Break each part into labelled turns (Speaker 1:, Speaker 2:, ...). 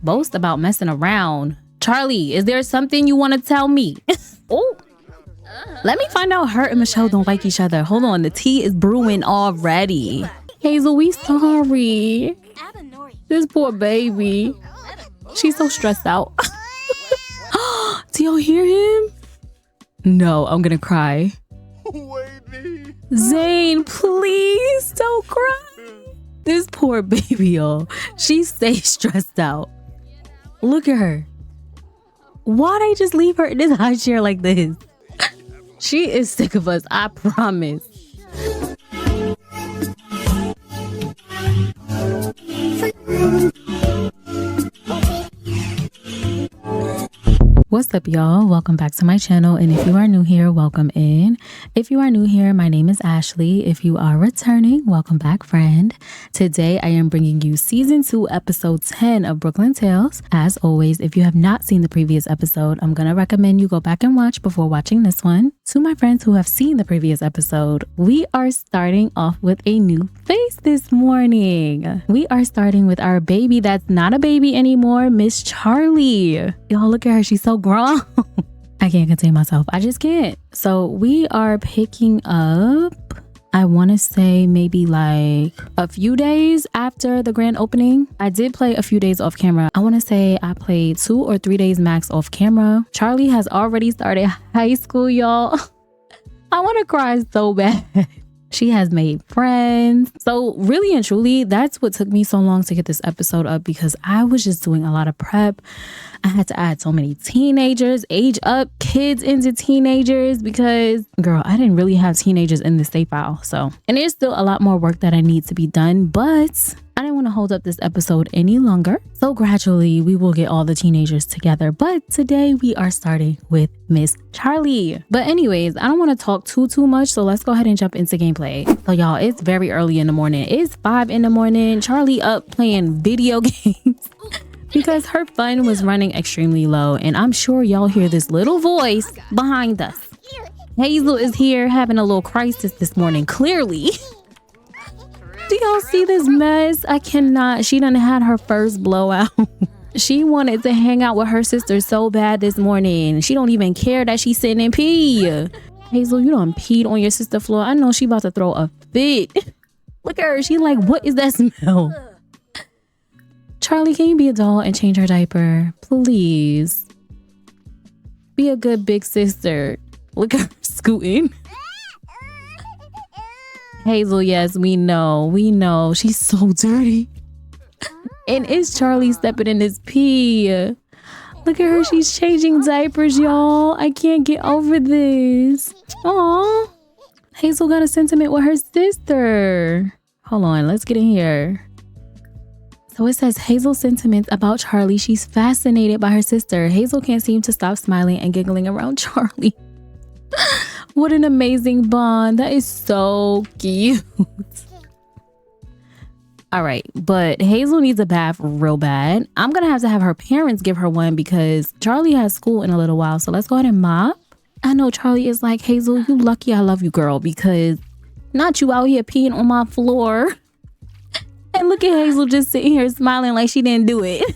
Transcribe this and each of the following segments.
Speaker 1: Boast about messing around. Charlie, is there something you want to tell me? Oh, let me find out her and Michelle don't like each other. Hold on, the tea is brewing already. Hazel, we sorry. This poor baby. She's so stressed out. Do y'all hear him? No, I'm gonna cry. Zayn, please don't cry. This poor baby, y'all. She stays stressed out. Look at her. Why they just leave her in this high chair like this? She is sick of us, I promise. What's up, y'all? Welcome back to my channel, and if you are new here, welcome in. If you are new here, my name is Ashley. If you are returning, welcome back, friend. Today I am bringing you season 2 episode 10 of Brooklyn Tales. As always, if you have not seen the previous episode, I'm gonna recommend you go back and watch before watching this one. To my friends who have seen the previous episode, we are starting off with a new face this morning. We are starting with our baby that's not a baby anymore, Miss Charlie. Y'all look at her, she's so grown. I can't contain myself. I just can't. So we are picking up, I want to say maybe like a few days after the grand opening. I did play a few days off camera. I want to say I played 2 or 3 days max off camera. Charlie has already started high school, y'all. I want to cry so bad. She has made friends. So really and truly, that's what took me so long to get this episode up, because I was just doing a lot of prep. I had to add so many teenagers, age up kids into teenagers, because girl, I didn't really have teenagers in the save file. So, and there's still a lot more work that I need to be done, but I didn't want to hold up this episode any longer. So gradually we will get all the teenagers together. But today we are starting with Miss Charlie. But anyways, I don't want to talk too much. So let's go ahead and jump into gameplay. So y'all, it's very early in the morning. It's 5 in the morning. Charlie up playing video games because her fun was running extremely low. And I'm sure y'all hear this little voice behind us. Hazel is here having a little crisis this morning, clearly. Do y'all see this mess? I cannot. She done had her first blowout. She wanted to hang out with her sister so bad this morning. She don't even care that she's sitting in pee. Hazel, you done peed on your sister's floor. I know she about to throw a fit. Look at her. She like, what is that smell? Charlie, can you be a doll and change her diaper? Please. Be a good big sister. Look at her scooting. Hazel, yes, we know. She's so dirty. And it's Charlie stepping in his pee. Look at her, she's changing diapers, y'all. I can't get over this. Aw. Hazel got a sentiment with her sister. Hold on, let's get in here. So it says Hazel's sentiments about Charlie. She's fascinated by her sister. Hazel can't seem to stop smiling and giggling around Charlie. What an amazing bond. That is so cute. All right, but Hazel needs a bath real bad. I'm gonna have to have her parents give her one because Charlie has school in a little while. So let's go ahead and mop. I know Charlie is like, Hazel, you lucky I love you, girl, because not you out here peeing on my floor. And look at Hazel just sitting here smiling like she didn't do it.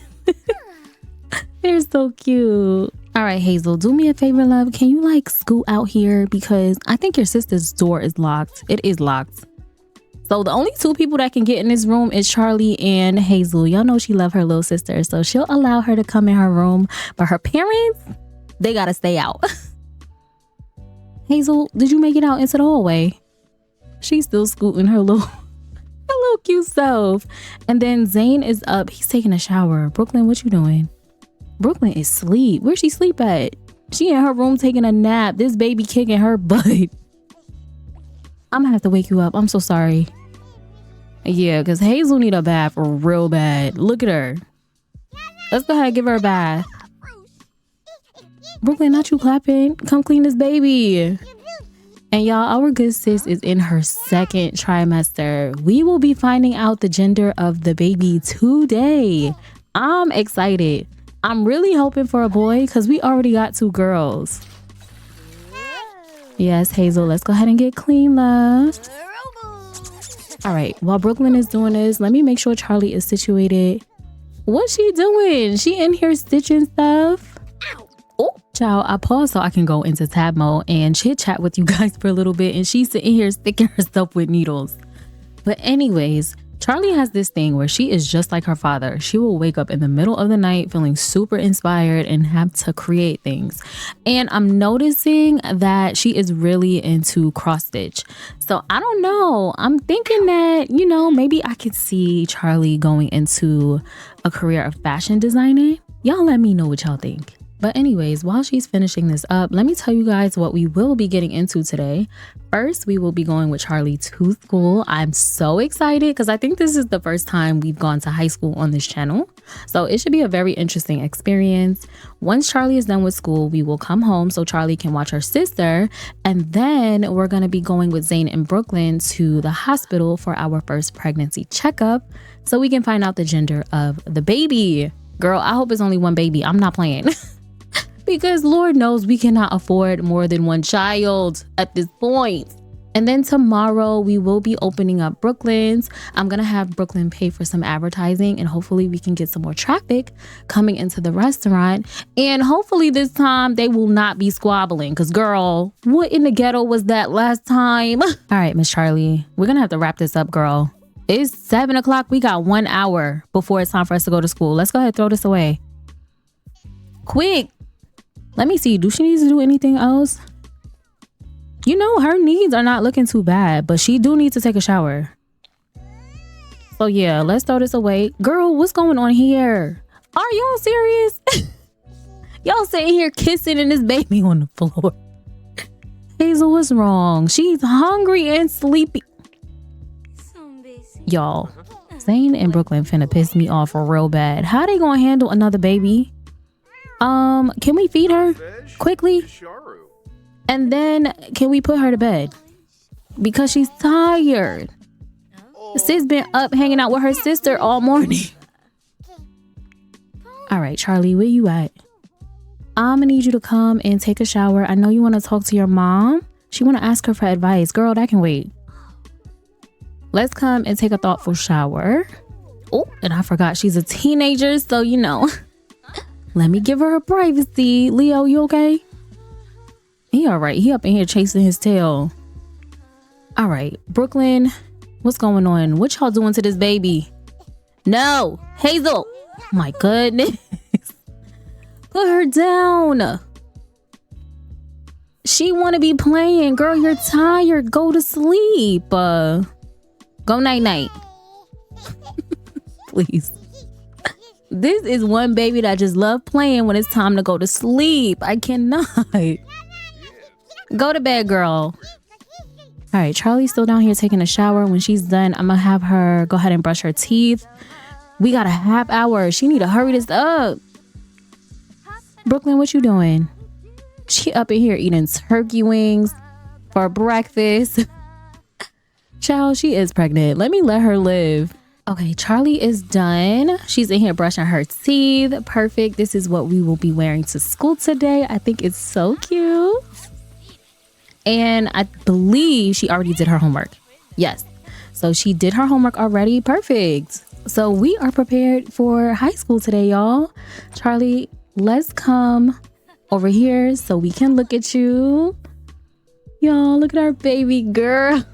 Speaker 1: They're so cute. All right, Hazel, do me a favor, love. Can you like scoot out here? Because I think your sister's door is locked. It is locked. So the only 2 people that can get in this room is Charlie and Hazel. Y'all know she loves her little sister, so she'll allow her to come in her room. But her parents, they gotta stay out. Hazel, did you make it out into the hallway? She's still scooting her little cute self. And then Zayn is up. He's taking a shower. Brooklyn, what you doing? Brooklyn is asleep. Where's she sleep at? She in her room taking a nap. This baby kicking her butt. I'm gonna have to wake you up. I'm so sorry. Yeah, because Hazel need a bath real bad. Look at her. Let's go ahead and give her a bath. Brooklyn, not you clapping. Come clean this baby. And y'all, our good sis is in her 2nd trimester. We will be finding out the gender of the baby today. I'm excited. I'm really hoping for a boy because we already got 2 girls. Yes, Hazel, let's go ahead and get clean, love. All right, while Brooklyn is doing this, let me make sure Charlie is situated. What's she doing? She in here stitching stuff. Oh, child, I paused so I can go into tab mode and chit chat with you guys for a little bit. And she's sitting here sticking her stuff with needles. But anyways, Charlie has this thing where she is just like her father. She will wake up in the middle of the night feeling super inspired and have to create things. And I'm noticing that she is really into cross stitch. So I don't know. I'm thinking that, you know, maybe I could see Charlie going into a career of fashion designing. Y'all let me know what y'all think. But anyways, while she's finishing this up, let me tell you guys what we will be getting into today. First, we will be going with Charlie to school. I'm so excited because I think this is the first time we've gone to high school on this channel. So it should be a very interesting experience. Once Charlie is done with school, we will come home so Charlie can watch her sister. And then we're going to be going with Zayn in Brooklyn to the hospital for our first pregnancy checkup so we can find out the gender of the baby. Girl, I hope it's only one baby. I'm not playing. Because Lord knows we cannot afford more than one child at this point. And then tomorrow we will be opening up Brooklyn's. I'm going to have Brooklyn pay for some advertising and hopefully we can get some more traffic coming into the restaurant. And hopefully this time they will not be squabbling because girl, what in the ghetto was that last time? All right, Miss Charlie, we're going to have to wrap this up, girl. It's 7 o'clock. We got 1 hour before it's time for us to go to school. Let's go ahead and throw this away. Quick. Let me see. Do she need to do anything else? You know, her needs are not looking too bad, but she do need to take a shower. So yeah, let's throw this away. Girl, what's going on here? Are y'all serious? Y'all sitting here kissing and this baby on the floor. Hazel, what's wrong? She's hungry and sleepy. Y'all, Zayn and Brooklyn finna piss me off real bad. How they gonna handle another baby? Can we feed her quickly? And then can we put her to bed? Because she's tired. Sis been up hanging out with her sister all morning. All right, Charlie, where you at? I'm gonna need you to come and take a shower. I know you want to talk to your mom. She want to ask her for advice. Girl, that can wait. Let's come and take a thoughtful shower. Oh, and I forgot she's a teenager, so you know. Let me give her her privacy. Leo, you okay? He all right. He up in here chasing his tail. All right, Brooklyn, what's going on? What y'all doing to this baby? No, Hazel. My goodness. Put her down. She want to be playing. Girl, you're tired. Go to sleep. Go night-night. Please. This is one baby that just love playing when it's time to go to sleep. I cannot. Go to bed, girl. All right, Charlie's still down here taking a shower. When she's done, I'm going to have her go ahead and brush her teeth. We got a half hour. She need to hurry this up. Brooklyn, what you doing? She up in here eating turkey wings for breakfast. Child, she is pregnant. Let me let her live. Okay, Charlie is done. She's in here brushing her teeth. Perfect. This is what we will be wearing to school today. I think it's so cute. And I believe she already did her homework. Yes. So she did her homework already. Perfect. So we are prepared for high school today, y'all. Charlie, let's come over here so we can look at you. Y'all, look at our baby girl.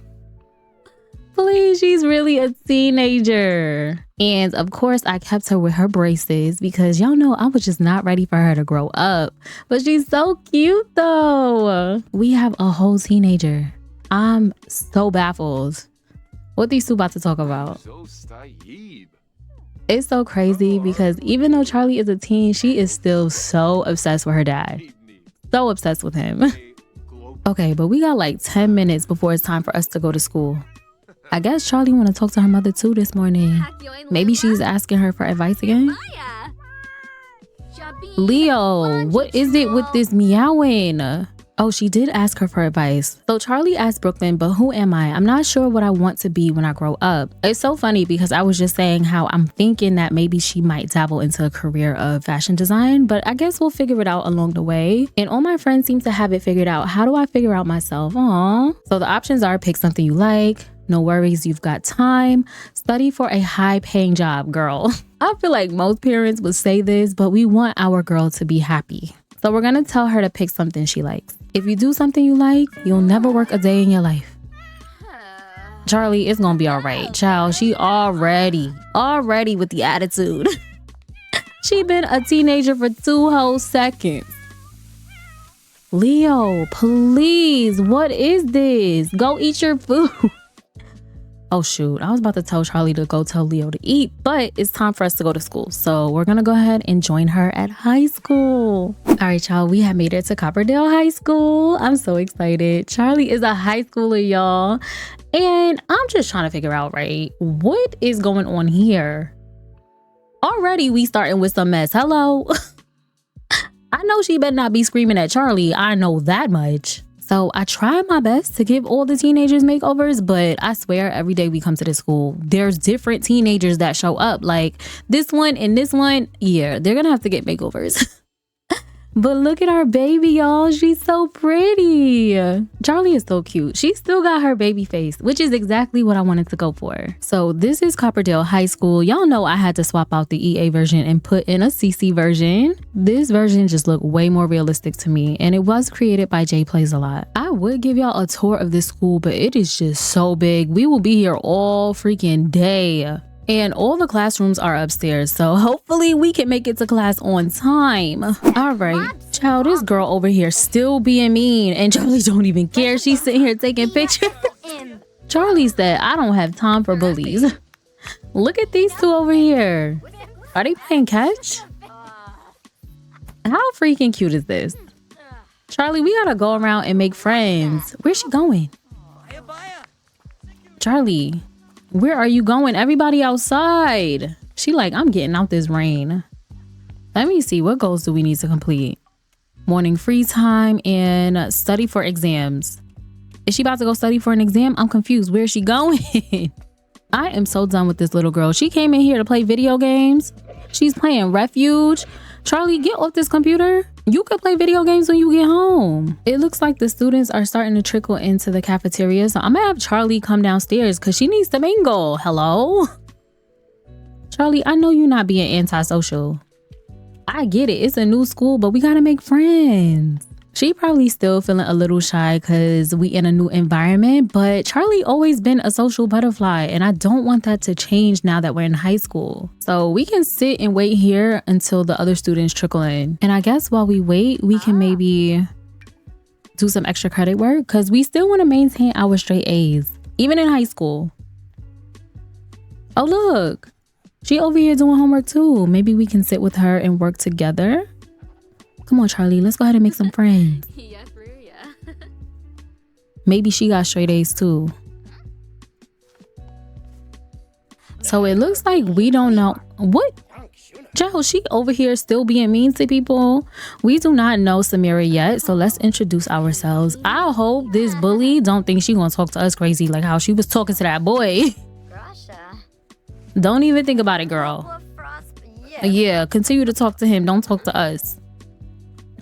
Speaker 1: Please, she's really a teenager. And of course, I kept her with her braces because y'all know I was just not ready for her to grow up. But she's so cute though. We have a whole teenager. I'm so baffled. What these two about to talk about? It's so crazy because even though Charlie is a teen, she is still so obsessed with her dad. So obsessed with him. Okay, but we got like 10 minutes before it's time for us to go to school. I guess Charlie want to talk to her mother too this morning. Maybe she's asking her for advice again. Leo, what is it with this meowing? Oh, she did ask her for advice. So Charlie asked Brooklyn, but who am I? I'm not sure what I want to be when I grow up. It's so funny because I was just saying how I'm thinking that maybe she might dabble into a career of fashion design, but I guess we'll figure it out along the way. And all my friends seem to have it figured out. How do I figure out myself? Aww. So the options are pick something you like. No worries, you've got time. Study for a high-paying job, girl. I feel like most parents would say this, but we want our girl to be happy. So we're going to tell her to pick something she likes. If you do something you like, you'll never work a day in your life. Charlie, it's going to be all right. Child, she already with the attitude. She been a teenager for 2 whole seconds. Leo, please, what is this? Go eat your food. Oh shoot, I was about to tell Charlie to go tell Leo to eat, but it's time for us to go to school. So we're gonna go ahead and join her at high school. All right, y'all, we have made it to Copperdale High School. I'm so excited. Charlie is a high schooler, y'all. And I'm just trying to figure out, right, what is going on here? Already we starting with some mess. Hello. I know she better not be screaming at Charlie. I know that much. So I try my best to give all the teenagers makeovers, but I swear every day we come to this school, there's different teenagers that show up. Like this one and this one, yeah, they're gonna have to get makeovers. But look at our baby, y'all. She's so pretty. Charlie is so cute. She still got her baby face, which is exactly what I wanted to go for. So this is Copperdale High School. Y'all know I had to swap out the EA version and put in a CC version. This version just looked way more realistic to me, and it was created by Jay Plays a Lot. I would give y'all a tour of this school, but it is just so big. We will be here all freaking day. And all the classrooms are upstairs, so hopefully we can make it to class on time. All right, child, this girl over here still being mean, and Charlie don't even care. She's sitting here taking pictures. Charlie said, I don't have time for bullies. Look at these two over here. Are they playing catch? How freaking cute is this? Charlie, we gotta go around and make friends. Where's she going? Charlie. Where are you going? Everybody outside. She like, I'm getting out this rain. Let me see. What goals do we need to complete? Morning free time and study for exams. Is she about to go study for an exam? I'm confused. Where is she going? I am so done with this little girl. She came in here to play video games. She's playing Refuge. Charlie, get off this computer. You could play video games when you get home. It looks like the students are starting to trickle into the cafeteria. So I'm gonna have Charlie come downstairs because she needs to mingle. Hello? Charlie, I know you're not being antisocial. I get it. It's a new school, but we gotta make friends. She probably still feeling a little shy because we in a new environment, but Charlie always been a social butterfly, and I don't want that to change now that we're in high school. So we can sit and wait here until the other students trickle in. And I guess while we wait, we can maybe do some extra credit work because we still want to maintain our straight A's, even in high school. Oh, look, she over here doing homework too. Maybe we can sit with her and work together. Come on, Charlie, let's go ahead and make some friends. Maybe she got straight A's too. So it looks like we don't know. What? Joe, she over here still being mean to people. We do not know Samira yet, so let's introduce ourselves. I hope this bully don't think she gonna talk to us crazy like how she was talking to that boy. Don't even think about it, girl. Yeah, continue to talk to him. Don't talk to us.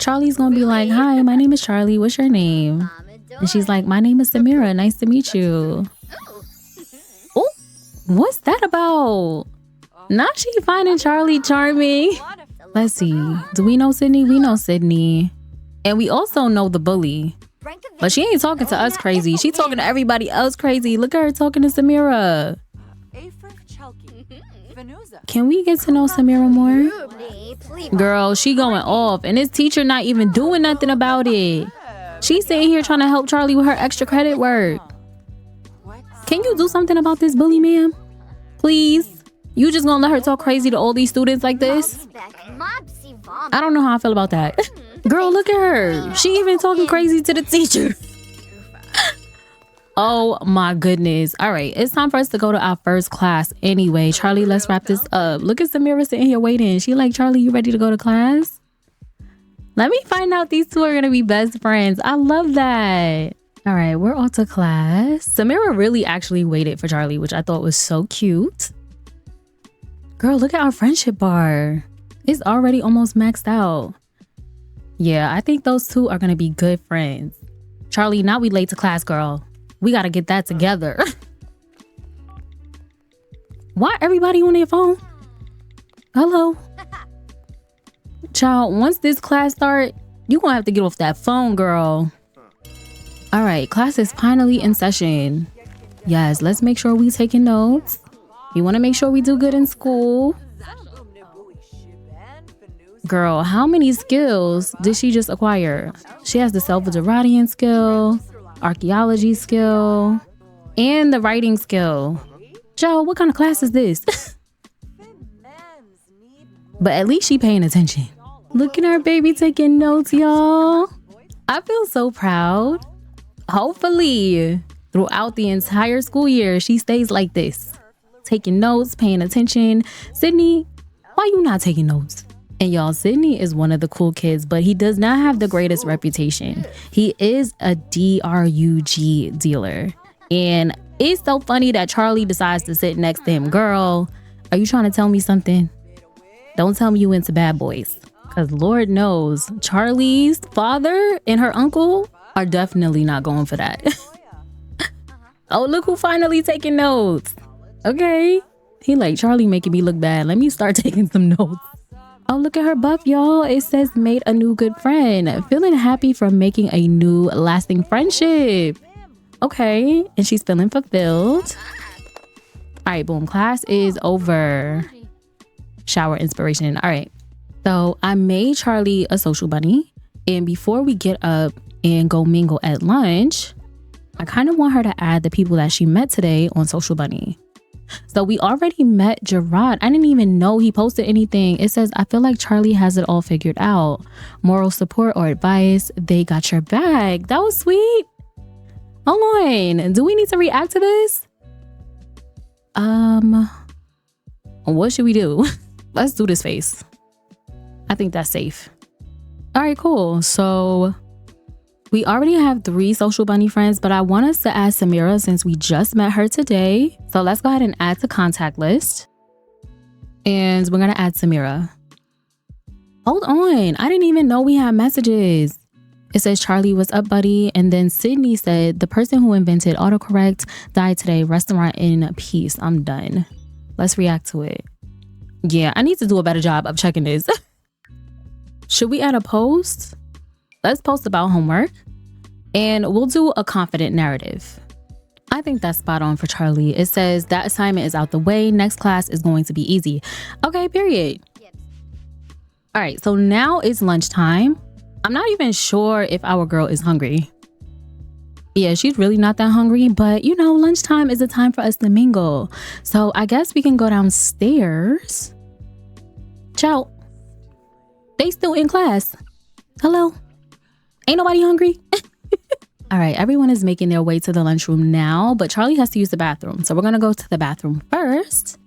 Speaker 1: Charlie's gonna be like, hi, my name is Charlie. What's your name? And she's like, my name is Samira. Nice to meet you. Oh, what's that about? Not she finding Charlie charming. Let's see. Do we know Sydney? We know Sydney. And we also know the bully. But she ain't talking to us crazy. She talking to everybody else crazy. Look at her talking to Samira. Can we get to know Samira more? Girl, she going off, and this teacher not even doing nothing about it. She's sitting here trying to help Charlie with her extra credit work. Can you do something about this bully, ma'am? Please? You just gonna let her talk crazy to all these students like this? I don't know how I feel about that. Girl, look at her. She even talking crazy to the teacher. Oh my goodness. All right, it's time for us to go to our first class anyway. Charlie, let's wrap this up. Look at Samira sitting here waiting. She like, Charlie, you ready to go to class? Let me find out these two are gonna be best friends. I love that. All right, we're all to class. Samira really actually waited for Charlie, which I thought was so cute. Girl, look at our friendship bar. It's already almost maxed out. Yeah, I think those two are gonna be good friends. Charlie, now we late to class, girl. We gotta get that together. Why everybody on their phone? Hello. Child, once this class start, you gonna have to get off that phone, girl. All right, class is finally in session. Yes, let's make sure we taking notes. You want to make sure we do good in school. Girl, how many skills did she just acquire? She has the Salvadoranian skill, archaeology skill, and the writing skill. Joe, what kind of class is this? But at least she paying attention. Look at our baby taking notes, y'all. I feel so proud. Hopefully, throughout the entire school year, she stays like this. Taking notes, paying attention. Sydney, why you not taking notes? And y'all, Sydney is one of the cool kids, but he does not have the greatest reputation. He is a DRUG dealer. And it's so funny that Charlie decides to sit next to him. Girl, are you trying to tell me something? Don't tell me you into bad boys. Because Lord knows, Charlie's father and her uncle are definitely not going for that. Oh, look who finally taking notes. Okay. He like, Charlie making me look bad. Let me start taking some notes. Oh, look at her buff, y'all. It says made a new good friend. Feeling happy from making a new lasting friendship. Okay. And she's feeling fulfilled. All right, boom. Class is over. Shower inspiration. All right. So I made Charlie a social bunny. And before we get up and go mingle at lunch, I kind of want her to add the people that she met today on social bunny. So we already met Gerard. I didn't even know he posted anything. It says, I feel like Charlie has it all figured out. Moral support or advice. They got your back. That was sweet. Hold on. Do we need to react to this? What should we do? Let's do this face. I think that's safe. All right, cool. So we already have 3 social bunny friends, but I want us to add Samira since we just met her today. So let's go ahead and add to contact list. And we're going to add Samira. Hold on. I didn't even know we had messages. It says, Charlie, what's up, buddy? And then Sydney said, the person who invented autocorrect died today. Restaurant in peace. I'm done. Let's react to it. Yeah, I need to do a better job of checking this. Should we add a post? Let's post about homework. And we'll do a confident narrative. I think that's spot on for Charlie. It says that assignment is out the way. Next class is going to be easy. Okay, period. All right, so now it's lunchtime. I'm not even sure if our girl is hungry. Yeah, she's really not that hungry, but you know, lunchtime is a time for us to mingle. So I guess we can go downstairs. Ciao. They still in class. Hello. Ain't nobody hungry? All right, everyone is making their way to the lunchroom now, but Charlie has to use the bathroom. So we're gonna go to the bathroom first,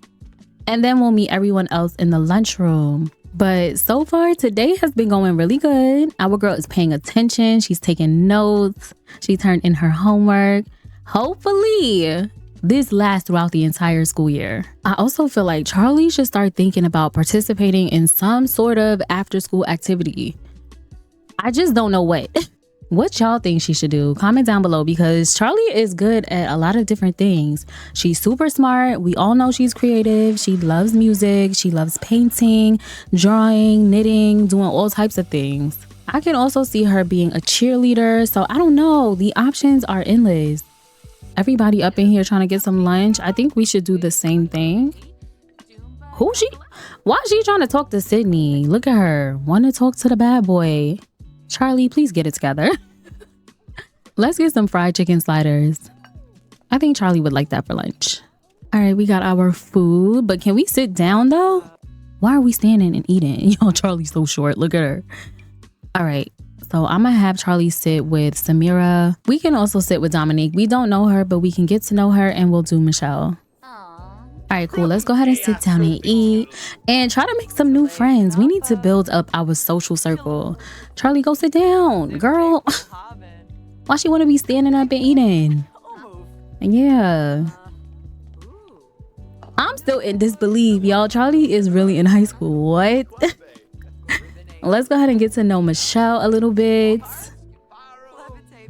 Speaker 1: and then we'll meet everyone else in the lunchroom. But so far, today has been going really good. Our girl is paying attention. She's taking notes. She turned in her homework. Hopefully, this lasts throughout the entire school year. I also feel like Charlie should start thinking about participating in some sort of after-school activity. I just don't know what. What y'all think she should do? Comment down below, because Charlie is good at a lot of different things. She's super smart. We all know she's creative. She loves music. She loves painting, drawing, knitting, doing all types of things. I can also see her being a cheerleader. So I don't know. The options are endless. Everybody up in here trying to get some lunch. I think we should do the same thing. Why is she trying to talk to Sydney? Look at her. Want to talk to the bad boy. Charlie, please get it together. Let's get some fried chicken sliders. I think Charlie would like that for lunch. All right, we got our food, but can we sit down though? Why are we standing and eating? Yo, Charlie's so short. Look at her. All right, so I'm gonna have Charlie sit with Samira. We can also sit with Dominique. We don't know her, but we can get to know her, and we'll do Michelle. All right, cool. Let's go ahead and sit down and eat and try to make some new friends. We need to build up our social circle. Charlie, go sit down, girl. Why she want to be standing up and eating? Yeah. I'm still in disbelief, y'all. Charlie is really in high school. What? Let's go ahead and get to know Michelle a little bit.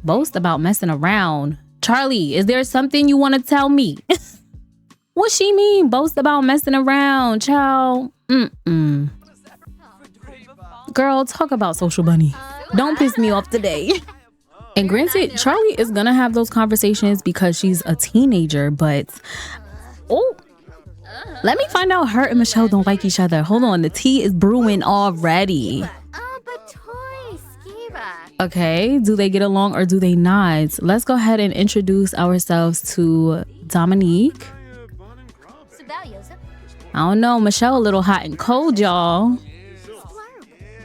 Speaker 1: Boast about messing around. Charlie, is there something you want to tell me? What she mean? Boast about messing around, child. Girl, talk about social bunny. Don't piss me off today. And granted, Charlie is gonna have those conversations because she's a teenager, but let me find out her and Michelle don't like each other. Hold on, the tea is brewing already. Okay, do they get along or do they not? Let's go ahead and introduce ourselves to Dominique. I don't know, Michelle a little hot and cold, y'all.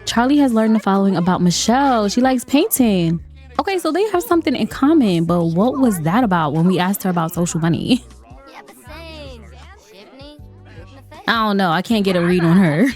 Speaker 1: Charlie has learned the following about Michelle. She likes painting. Okay, so they have something in common, but what was that about when we asked her about social bunny? I don't know, I can't get a read on her.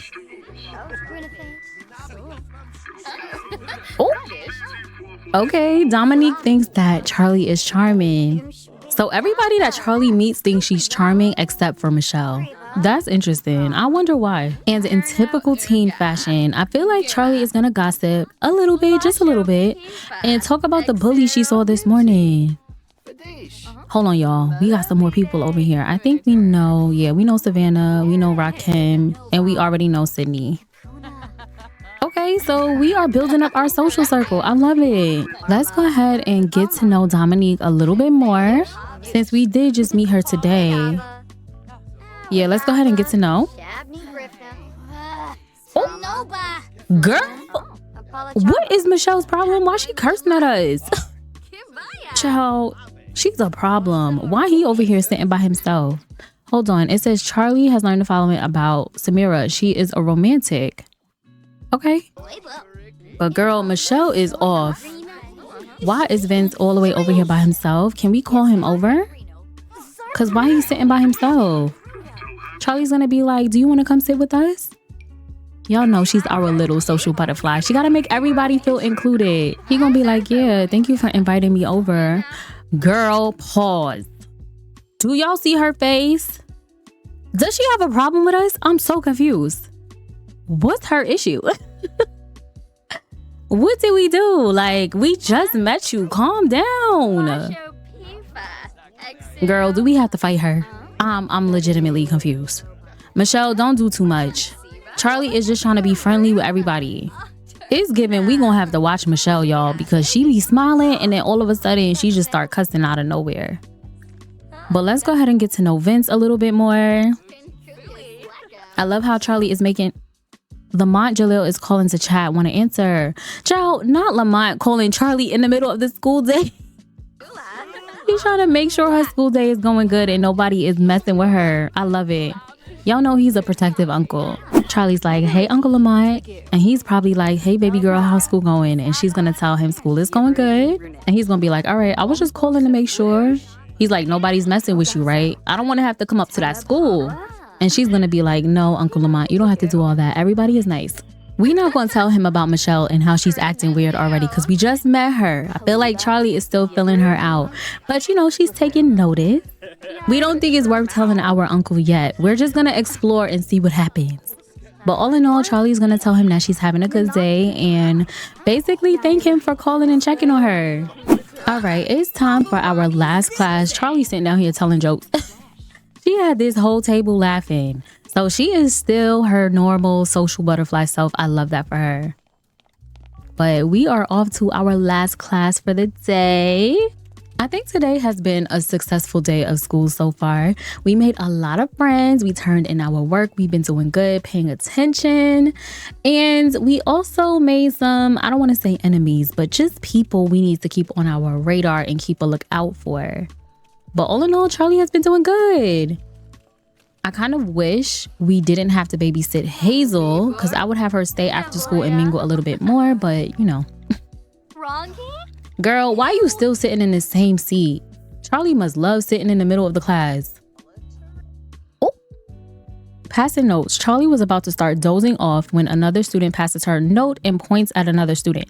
Speaker 1: Okay, Dominique thinks that Charlie is charming. So everybody that Charlie meets thinks she's charming except for Michelle. That's interesting. I wonder why. And in typical teen fashion, I feel like Charlie is gonna gossip a little bit, just a little bit, and talk about the bully she saw this morning. Hold on, y'all. We got some more people over here. I think we know, we know Savannah, we know Rakim, and we already know Sydney. Okay, so we are building up our social circle. I love it. Let's go ahead and get to know Dominique a little bit more since we did just meet her today. Yeah, let's go ahead and get to know. Oh. Girl, what is Michelle's problem? Why she cursing at us? Child, she's a problem. Why he over here sitting by himself? Hold on. It says Charlie has learned the following about Samira. She is a romantic. Okay. But girl, Michelle is off. Why is Vince all the way over here by himself? Can we call him over? Because why he's sitting by himself? Charlie's gonna be like, do you want to come sit with us? Y'all know she's our little social butterfly. She gotta make everybody feel included. He gonna be like, yeah, thank you for inviting me over. Girl, pause. Do y'all see her face? Does she have a problem with us? I'm so confused. What's her issue? What did we do? Like, we just met you. Calm down. Girl, do we have to fight her? I'm legitimately confused. Michelle, don't do too much. Charlie is just trying to be friendly with everybody. It's given we gonna have to watch Michelle, y'all, because she be smiling and then all of a sudden she just start cussing out of nowhere. But let's go ahead and get to know Vince a little bit more. I love how Charlie is making... Lamont Jalil is calling to chat. Want to answer? Child, not Lamont calling Charlie in the middle of the school day. He's trying to make sure her school day is going good and nobody is messing with her. I love it. Y'all know he's a protective uncle. Charlie's like, hey, Uncle Lamont. And he's probably like, hey, baby girl, how's school going? And she's going to tell him school is going good. And he's going to be like, all right, I was just calling to make sure. He's like, nobody's messing with you, right? I don't want to have to come up to that school. And she's going to be like, no, Uncle Lamont, you don't have to do all that. Everybody is nice. We not going to tell him about Michelle and how she's acting weird already because we just met her. I feel like Charlie is still filling her out. But, you know, she's taking notice. We don't think it's worth telling our uncle yet. We're just going to explore and see what happens. But all in all, Charlie's going to tell him that she's having a good day and basically thank him for calling and checking on her. All right, it's time for our last class. Charlie's sitting down here telling jokes. She had this whole table laughing. So she is still her normal social butterfly self. I love that for her. But we are off to our last class for the day. I think today has been a successful day of school so far. We made a lot of friends. We turned in our work. We've been doing good, paying attention. And we also made some, I don't want to say enemies, but just people we need to keep on our radar and keep a look out for. But all in all, Charlie has been doing good. I kind of wish we didn't have to babysit Hazel because I would have her stay after school and mingle a little bit more, but you know. Girl, why are you still sitting in the same seat? Charlie must love sitting in the middle of the class. Oh, passing notes. Charlie was about to start dozing off when another student passes her a note and points at another student.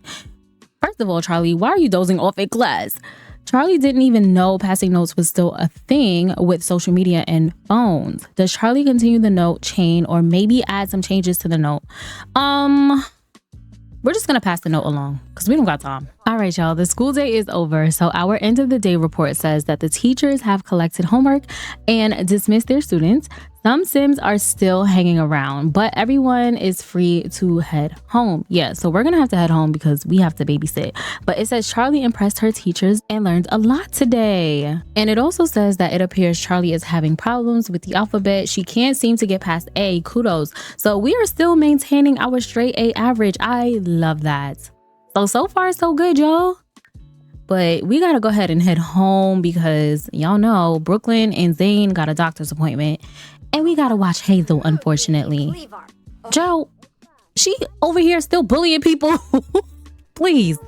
Speaker 1: First of all, Charlie, why are you dozing off in class? Charlie didn't even know passing notes was still a thing with social media and phones. Does Charlie continue the note chain or maybe add some changes to the note? We're just going to pass the note along because we don't got time. All right, y'all. The school day is over. So our end of the day report says that the teachers have collected homework and dismissed their students. Some Sims are still hanging around, but everyone is free to head home. Yeah, so we're going to have to head home because we have to babysit. But it says Charlie impressed her teachers and learned a lot today. And it also says that it appears Charlie is having problems with the alphabet. She can't seem to get past A. Kudos. So we are still maintaining our straight A average. I love that. So far, so good, y'all. But we got to go ahead and head home because y'all know Brooklyn and Zayn got a doctor's appointment. And we got to watch Hazel, unfortunately. Joe, she over here still bullying people. Please.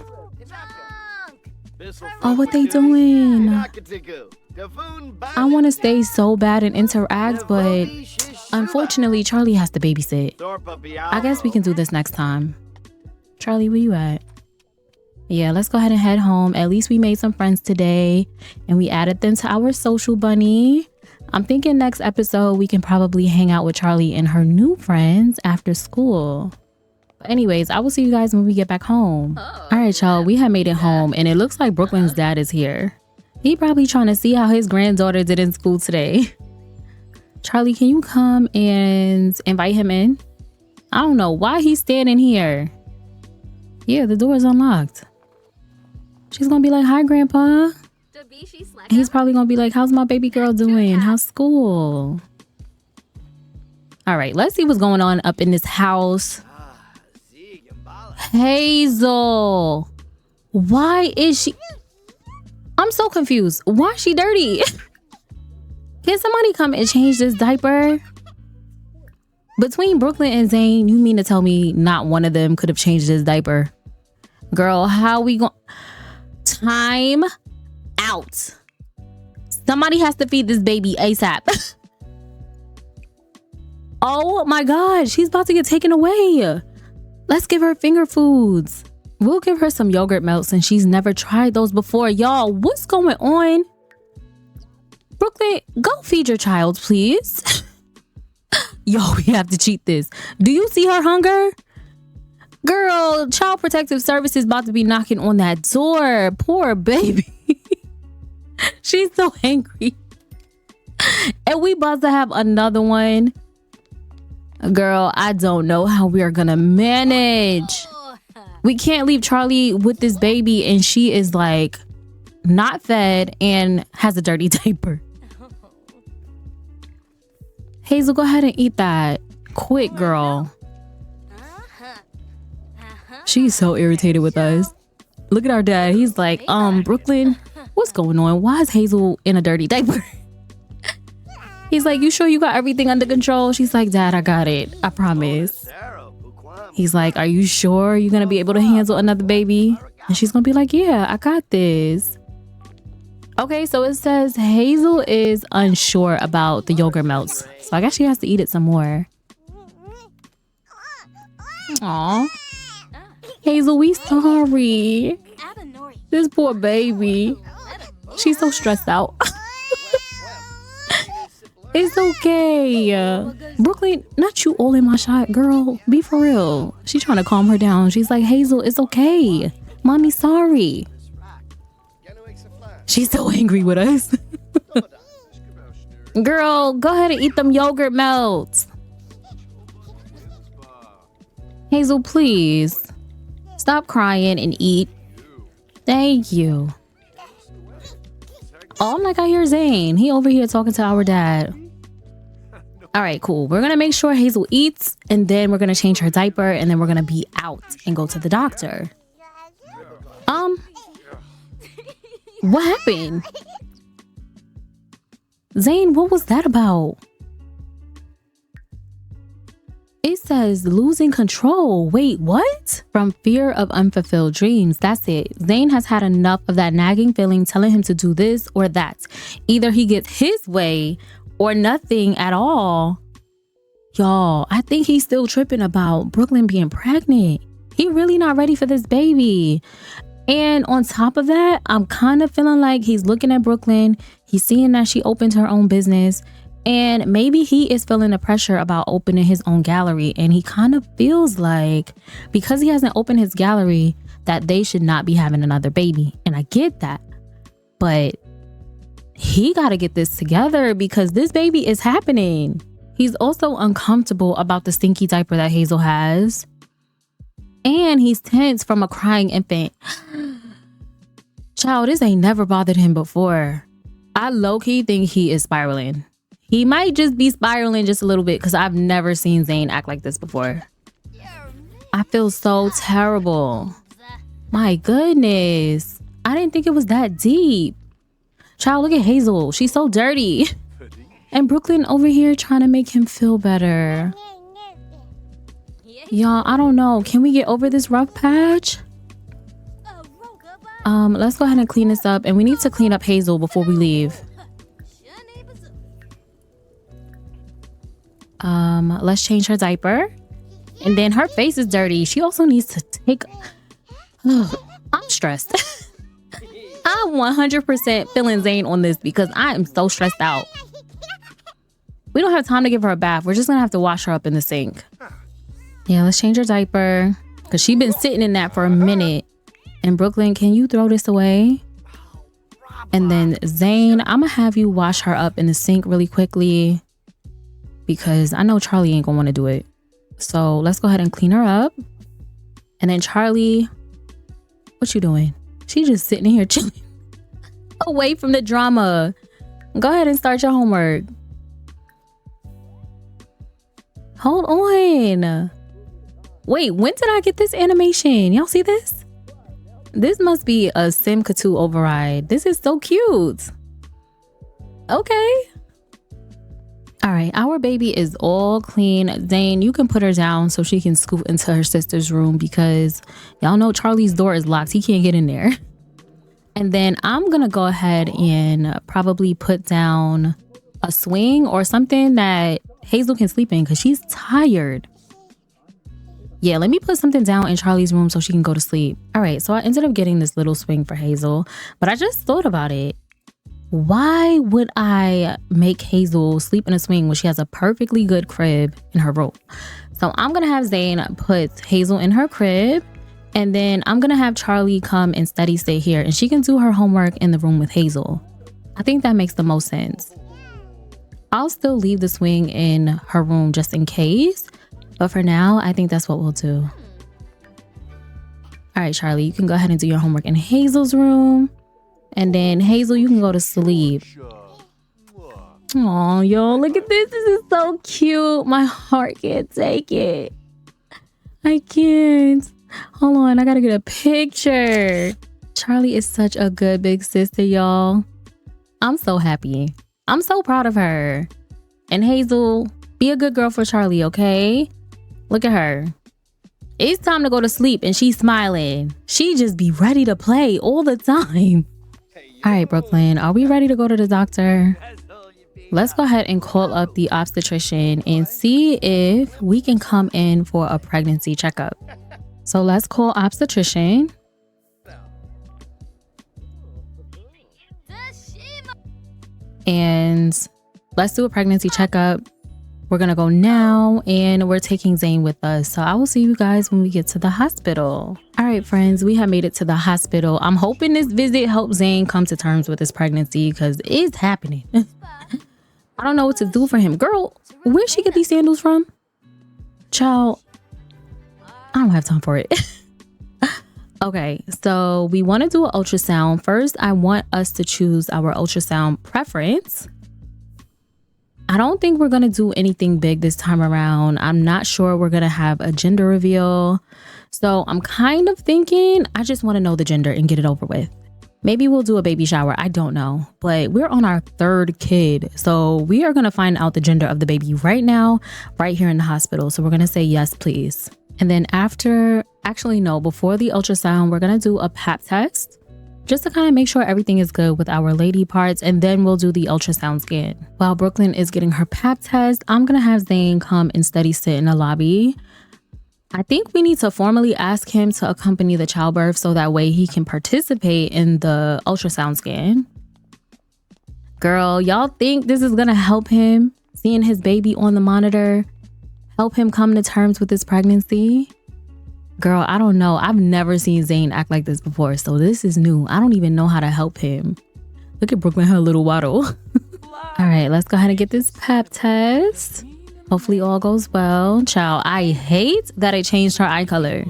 Speaker 1: Oh, what they doing? I want to stay so bad and interact, but unfortunately, Charlie has to babysit. I guess we can do this next time. Charlie, where you at? Yeah, let's go ahead and head home. At least we made some friends today and we added them to our social bunny. I'm thinking next episode we can probably hang out with Charlie and her new friends after school. But anyways, I will see you guys when we get back home. All right, y'all, we have made it home and it looks like Brooklyn's dad is here. He probably trying to see how his granddaughter did in school today. Charlie, can you come and invite him in? I don't know why he's standing here. Yeah, the door is unlocked. She's gonna be like, hi, Grandpa. He's probably gonna be like, how's my baby girl doing? How's school? All right, let's see what's going on up in this house. Hazel, why is she? I'm so confused. Why is she dirty? Can somebody come and change this diaper? Between Brooklyn and Zayn, you mean to tell me not one of them could have changed this diaper? Girl, how we going? Time out. Somebody has to feed this baby ASAP. Oh my God, she's about to get taken away. Let's give her finger foods. We'll give her some yogurt melts and she's never tried those before. Y'all, what's going on? Brooklyn, go feed your child, please. Yo, we have to cheat this. Do you see her hunger? Girl, Child Protective Services about to be knocking on that door. Poor baby. She's so angry. And we about to have another one. Girl, I don't know how we are gonna manage. We can't leave Charlie with this baby and she is like not fed and has a dirty diaper. Hazel, go ahead and eat that. Quick, girl. She's so irritated with us. Look at our dad. He's like, Brooklyn, what's going on? Why is Hazel in a dirty diaper? He's like, you sure you got everything under control? She's like, Dad, I got it. I promise. He's like, are you sure you're going to be able to handle another baby? And she's going to be like, yeah, I got this. Okay, so it says Hazel is unsure about the yogurt melts. So I guess she has to eat it some more. Aw. Hazel, we sorry. This poor baby. She's so stressed out. It's okay. Brooklyn, not you all in my shot, girl. Be for real. She's trying to calm her down. She's like, Hazel, it's okay. Mommy's sorry. She's so angry with us. Girl, go ahead and eat them yogurt melts. Hazel, please. Stop crying and eat. Thank you. Oh, I'm like, I hear Zayn. He over here talking to our dad. All right, cool. We're going to make sure Hazel eats and then we're going to change her diaper and then we're going to be out and go to the doctor. What happened? Zayn, what was that about? It says losing control. Wait, what? From fear of unfulfilled dreams. That's it. Zayn has had enough of that nagging feeling telling him to do this or that. Either he gets his way or nothing at all. Y'all, I think he's still tripping about Brooklyn being pregnant. He really not ready for this baby. And on top of that, I'm kind of feeling like he's looking at Brooklyn. He's seeing that she opened her own business. And maybe he is feeling the pressure about opening his own gallery. And he kind of feels like because he hasn't opened his gallery that they should not be having another baby. And I get that. But he got to get this together because this baby is happening. He's also uncomfortable about the stinky diaper that Hazel has. And he's tense from a crying infant. Child, this ain't never bothered him before. I low-key think he is spiraling. He might just be spiraling just a little bit because I've never seen Zayn act like this before. I feel so terrible. My goodness. I didn't think it was that deep. Child, look at Hazel. She's so dirty. And Brooklyn over here trying to make him feel better. Y'all, I don't know. Can we get over this rough patch? Let's go ahead and clean this up. And we need to clean up Hazel before we leave. Let's change her diaper. And then her face is dirty. She also needs to take... I'm stressed. I'm 100% feeling Zayn on this because I am so stressed out. We don't have time to give her a bath. We're just gonna have to wash her up in the sink. Yeah, let's change her diaper because she's been sitting in that for a minute. And Brooklyn, can you throw this away? And then Zayn, I'm gonna have you wash her up in the sink really quickly because I know Charlie ain't gonna want to do it. So let's go ahead and clean her up. And then Charlie, what you doing? She's just sitting here chilling away from the drama. Go ahead and start your homework. Hold on. Wait, when did I get this animation? Y'all see this? This must be a Sim2 override. This is so cute. Okay. All right, our baby is all clean. Zayn, you can put her down so she can scoot into her sister's room because y'all know Charlie's door is locked. He can't get in there. And then I'm gonna go ahead and probably put down a swing or something that Hazel can sleep in because she's tired. Yeah, let me put something down in Charlie's room so she can go to sleep. All right, so I ended up getting this little swing for Hazel, but I just thought about it. Why would I make Hazel sleep in a swing when she has a perfectly good crib in her room? So I'm going to have Zayn put Hazel in her crib. And then I'm going to have Charlie come and steady stay here. And she can do her homework in the room with Hazel. I think that makes the most sense. I'll still leave the swing in her room just in case. But for now, I think that's what we'll do. All right, Charlie, you can go ahead and do your homework in Hazel's room. And then Hazel, you can go to sleep. Oh, yo, look at this. This is so cute. My heart can't take it. I can't. Hold on, I gotta get a picture. Charlie is such a good big sister, y'all. I'm so happy. I'm so proud of her. And Hazel, be a good girl for Charlie, okay? Look at her. It's time to go to sleep and she's smiling. She just be ready to play all the time. All right, Brooklyn, are we ready to go to the doctor? Let's go ahead and call up the obstetrician and see if we can come in for a pregnancy checkup. So let's call obstetrician. And let's do a pregnancy checkup. We're gonna go now and we're taking Zayn with us. So I will see you guys when we get to the hospital. All right, friends, we have made it to the hospital. I'm hoping this visit helps Zayn come to terms with his pregnancy because it's happening. I don't know what to do for him. Girl, where'd she get these sandals from? Child, I don't have time for it. Okay, so we want to do an ultrasound. First, I want us to choose our ultrasound preference. I don't think we're going to do anything big this time around. I'm not sure we're going to have a gender reveal. So I'm kind of thinking I just want to know the gender and get it over with. Maybe we'll do a baby shower. I don't know. But we're on our third kid. So we are going to find out the gender of the baby right now, right here in the hospital. So we're going to say yes, please. And then before the ultrasound, we're going to do a pap test. Just to kind of make sure everything is good with our lady parts, and then we'll do the ultrasound scan. While Brooklyn is getting her pap test, I'm gonna have Zayn come and steady sit in the lobby. I think we need to formally ask him to accompany the childbirth so that way he can participate in the ultrasound scan. Girl, y'all think this is gonna help him seeing his baby on the monitor? Help him come to terms with his pregnancy? Girl, I don't know. I've never seen Zayn act like this before, so this is new. I don't even know how to help him. Look at Brooklyn, her little waddle. All right, let's go ahead and get this pap test. Hopefully all goes well. Child, I hate that I changed her eye color.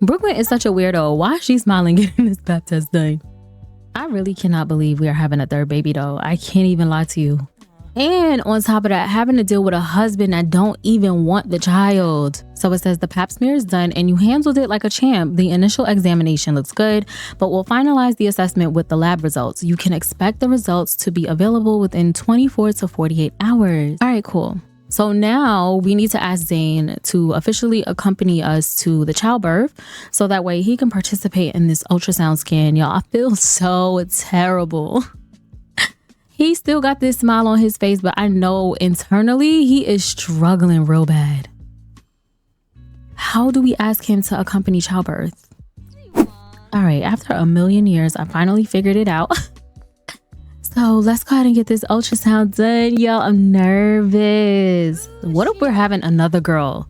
Speaker 1: Brooklyn is such a weirdo. Why is she smiling getting this pap test done? I really cannot believe we are having a third baby though. I can't even lie to you. And on top of that, having to deal with a husband that don't even want the child. So it says the pap smear is done and you handled it like a champ. The initial examination looks good, but we'll finalize the assessment with the lab results. You can expect the results to be available within 24 to 48 hours. All right, cool. So now we need to ask Zayn to officially accompany us to the childbirth so that way he can participate in this ultrasound scan. Y'all, I feel so terrible. He still got this smile on his face, but I know internally he is struggling real bad. How do we ask him to accompany childbirth? All right, after a million years, I finally figured it out. So let's go ahead and get this ultrasound done. Yo, I'm nervous. What if we're having another girl?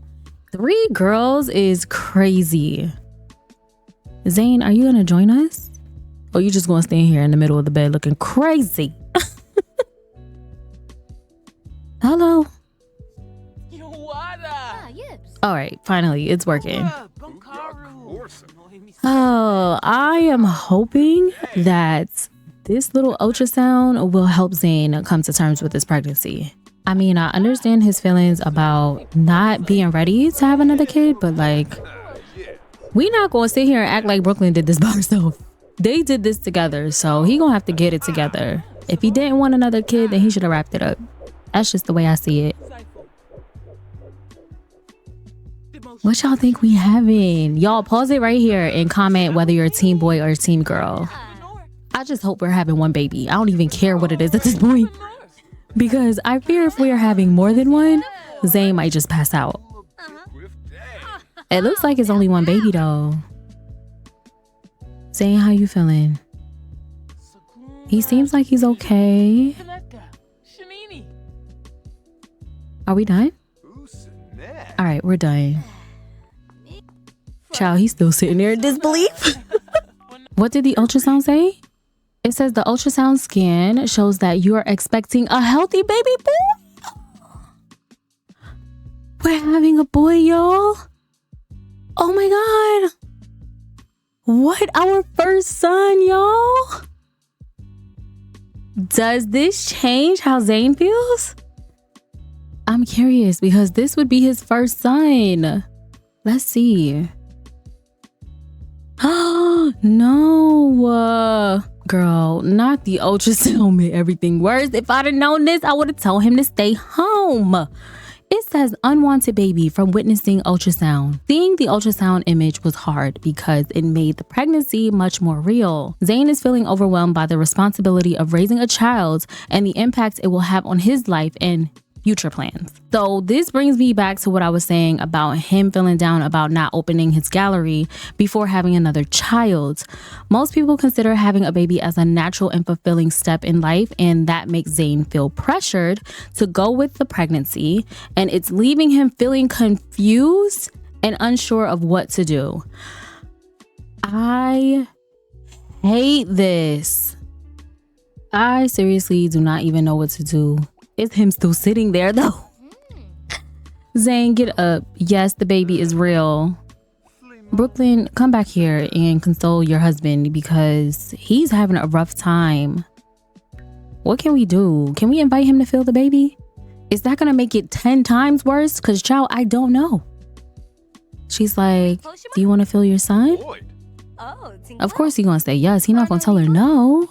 Speaker 1: 3 girls is crazy. Zayn, are you gonna join us? Or you just gonna stand here in the middle of the bed looking crazy? Hello. All right, finally, it's working. Oh, I am hoping that this little ultrasound will help Zayn come to terms with his pregnancy. I mean, I understand his feelings about not being ready to have another kid, but like, we not gonna sit here and act like Brooklyn did this by herself. They did this together, so he gonna have to get it together. If he didn't want another kid, then he should have wrapped it up. That's just the way I see it. What y'all think we having? Y'all pause it right here and comment whether you're a team boy or a team girl. I just hope we're having one baby. I don't even care what it is at this point. Because I fear if we are having more than one, Zayn might just pass out. It looks like it's only one baby though. Zayn, how you feeling? He seems like he's okay. Are we done? All right, we're done. Child, he's still sitting there in disbelief. What did the ultrasound say? It says the ultrasound scan shows that you are expecting a healthy baby boy. We're having a boy, y'all. Oh my God. What? Our first son, y'all? Does this change how Zayn feels? I'm curious because this would be his first son. Let's see. Oh, no. Girl, not the ultrasound made everything worse. If I'd have known this, I would have told him to stay home. It says unwanted baby from witnessing ultrasound. Seeing the ultrasound image was hard because it made the pregnancy much more real. Zayn is feeling overwhelmed by the responsibility of raising a child and the impact it will have on his life and future plans. So this brings me back to what I was saying about him feeling down about not opening his gallery before having another child. Most people consider having a baby as a natural and fulfilling step in life, and that makes Zayn feel pressured to go with the pregnancy, and it's leaving him feeling confused and unsure of what to do. I hate this. I seriously do not even know what to do. It's him still sitting there though. Zayn, get up. Yes, the baby is real. Brooklyn, come back here and console your husband because he's having a rough time. What can we do? Can we invite him to feel the baby? Is that gonna make it 10 times worse? Cause child, I don't know. She's like, do you want to feel your son? Of course he's gonna say yes. He's not gonna tell her no.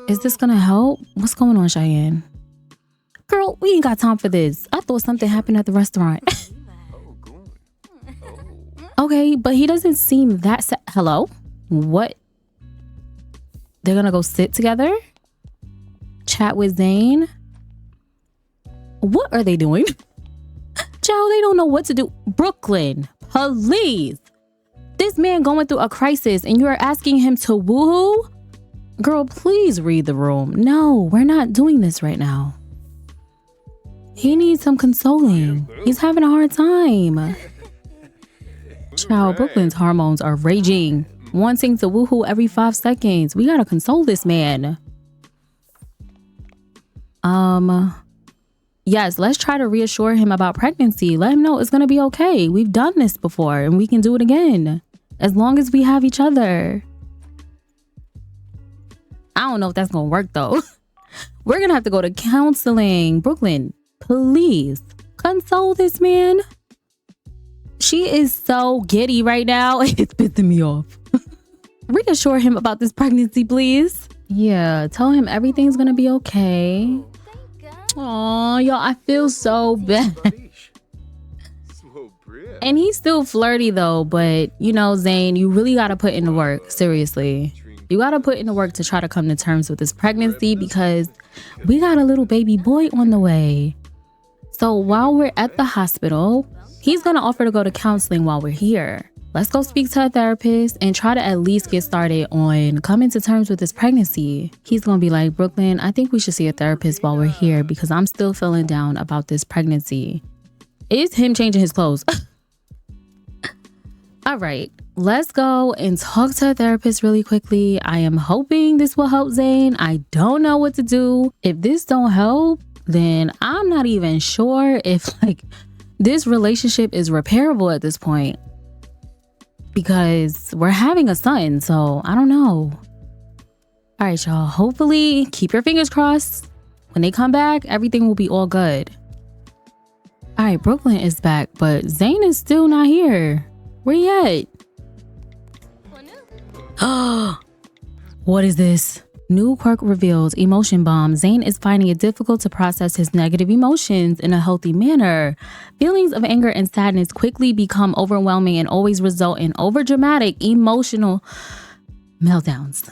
Speaker 1: Is this gonna help? What's going on, Cheyenne? Girl, we ain't got time for this. I thought something happened at the restaurant. Okay, but he doesn't seem that sad. Hello? What? They're gonna go sit together? Chat with Zayn? What are they doing? Child, they don't know what to do. Brooklyn, please. This man going through a crisis and you're asking him to woohoo? Girl, please read the room. No, we're not doing this right now. He needs some consoling. He's having a hard time. Child, Brooklyn's hormones are raging, wanting to woohoo every 5 seconds. We gotta console this man. Yes, let's try to reassure him about pregnancy. Let him know it's gonna be okay. We've done this before and we can do it again. As long as we have each other. I don't know if that's gonna work though. We're gonna have to go to counseling. Brooklyn, please console this man. She is so giddy right now. It's pissing me off. Reassure him about this pregnancy, please. Yeah, tell him everything's gonna be okay. Aw, y'all, I feel so bad. And he's still flirty though, but you know, Zayn, you really gotta put in the work. Seriously. You gotta put in the work to try to come to terms with this pregnancy because we got a little baby boy on the way. So while we're at the hospital, he's gonna offer to go to counseling while we're here. Let's go speak to a therapist and try to at least get started on coming to terms with this pregnancy. He's gonna be like, Brooklyn, I think we should see a therapist while we're here because I'm still feeling down about this pregnancy. It's him changing his clothes. All right, let's go and talk to a therapist really quickly. I am hoping this will help Zayn. I don't know what to do. If this don't help, then I'm not even sure if this relationship is repairable at this point. Because we're having a son, so I don't know. All right, y'all. Hopefully, keep your fingers crossed. When they come back, everything will be all good. All right, Brooklyn is back, but Zayn is still not here. Where he at? What is this? New quirk reveals emotion bomb. Zayn is finding it difficult to process his negative emotions in a healthy manner. Feelings of anger and sadness quickly become overwhelming and always result in overdramatic emotional meltdowns.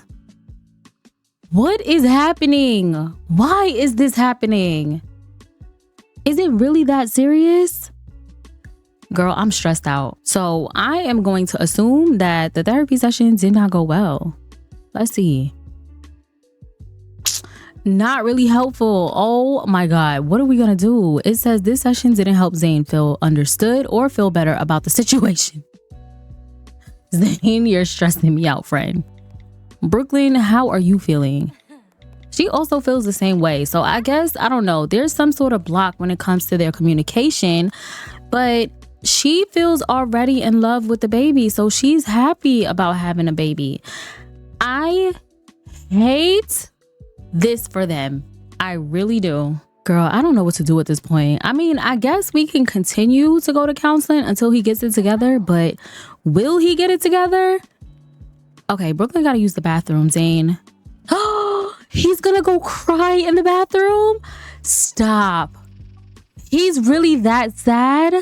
Speaker 1: What is happening? Why is this happening? Is it really that serious? Girl, I'm stressed out. So I am going to assume that the therapy session did not go well. Let's see. Not really helpful. Oh my God. What are we gonna do? It says this session didn't help Zayn feel understood or feel better about the situation. Zayn, you're stressing me out, friend. Brooklyn, how are you feeling? She also feels the same way. So I guess, I don't know, there's some sort of block when it comes to their communication, but she feels already in love with the baby. So she's happy about having a baby. I hate this for them. I really do. Girl, I don't know what to do at this point. I mean, I guess we can continue to go to counseling until he gets it together, but will he get it together? Okay, Brooklyn gotta use the bathroom, Zayn. Oh, he's gonna go cry in the bathroom? Stop. He's really that sad?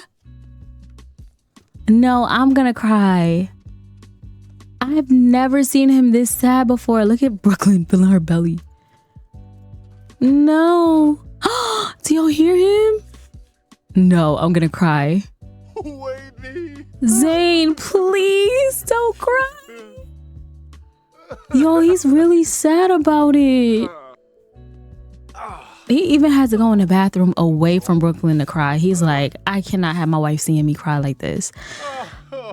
Speaker 1: No, I'm gonna cry. I've never seen him this sad before. Look at Brooklyn filling her belly. No. Do y'all hear him? No, I'm gonna cry. Zayn, please don't cry. Yo, he's really sad about it. He even had to go in the bathroom away from Brooklyn to cry. He's like, I cannot have my wife seeing me cry like this.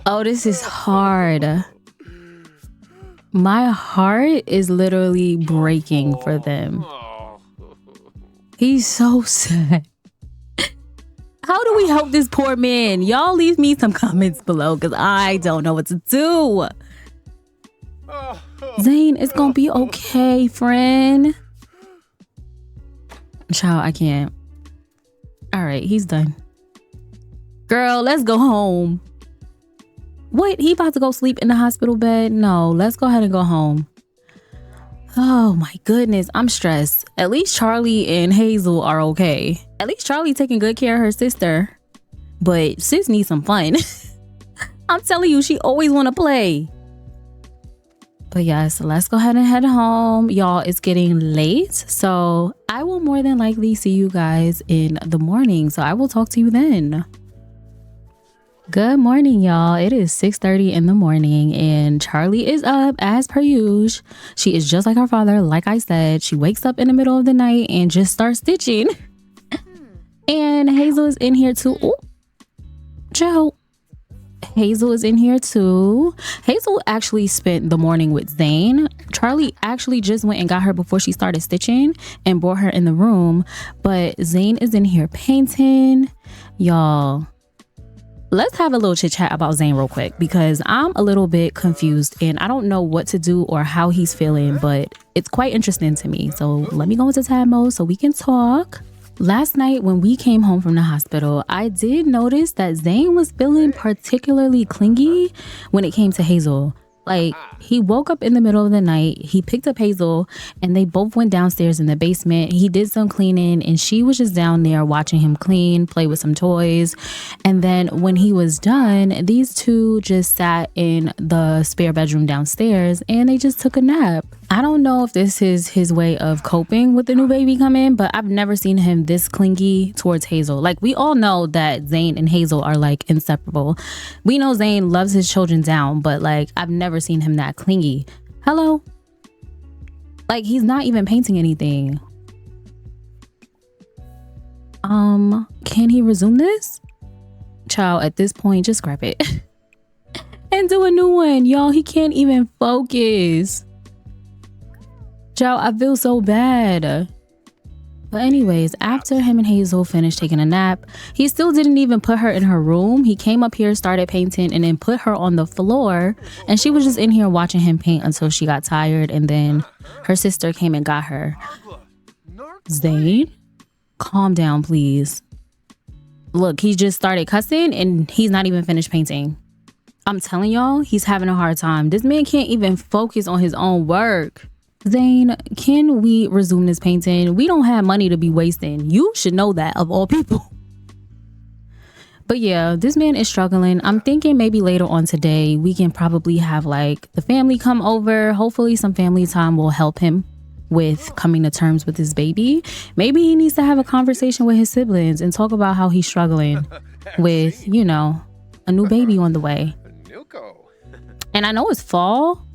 Speaker 1: Oh, this is hard. My heart is literally breaking for them. He's so sad. How do we help this poor man? Y'all leave me some comments below because I don't know what to do. Zayn, it's gonna be okay, friend. Child, I can't. All right, he's done. Girl, let's go home. What? He about to go sleep in the hospital bed? No, let's go ahead and go home. Oh my goodness, I'm stressed. At least Charlie and Hazel are okay. At least Charlie taking good care of her sister. But sis needs some fun. I'm telling you, she always want to play. But yes, let's go ahead and head home. Y'all, it's getting late. So I will more than likely see you guys in the morning. So I will talk to you then. Good morning, y'all. It is 6:30 in the morning and Charlie is up as per usual. She is just like her father. Like I said, she wakes up in the middle of the night and just starts stitching. And Hazel is in here too. Oh, Joe. Hazel is in here too. Hazel actually spent the morning with Zayn. Charlie actually just went and got her before she started stitching and brought her in the room. But Zayn is in here painting. Y'all, let's have a little chit chat about Zayn real quick because I'm a little bit confused and I don't know what to do or how he's feeling, but it's quite interesting to me. So let me go into tab mode so we can talk. Last night when we came home from the hospital, I did notice that Zayn was feeling particularly clingy when it came to Hazel. Like, he woke up in the middle of the night, he picked up Hazel, and they both went downstairs in the basement. He did some cleaning, and she was just down there watching him clean, play with some toys. And then when he was done, these two just sat in the spare bedroom downstairs, and they just took a nap. I don't know if this is his way of coping with the new baby coming, but I've never seen him this clingy towards Hazel. Like, we all know that Zayn and Hazel are like inseparable. We know Zayn loves his children down, but like, I've never seen him that clingy. Hello? Like, he's not even painting anything. Can he resume this? Child, at this point, just scrap it. And do a new one. Y'all, he can't even focus. Child, I feel so bad. But anyways, after him and Hazel finished taking a nap, he still didn't even put her in her room. He came up here, started painting, and then put her on the floor. And she was just in here watching him paint until she got tired. And then her sister came and got her. Zayn, calm down, please. Look, he just started cussing and he's not even finished painting. I'm telling y'all, he's having a hard time. This man can't even focus on his own work. Zayn, can we resume this painting? We don't have money to be wasting. You should know that, of all people. But yeah, this man is struggling. I'm thinking maybe later on today, we can probably have like the family come over. Hopefully some family time will help him with coming to terms with his baby. Maybe he needs to have a conversation with his siblings and talk about how he's struggling with, you know, a new baby on the way. And I know it's fall,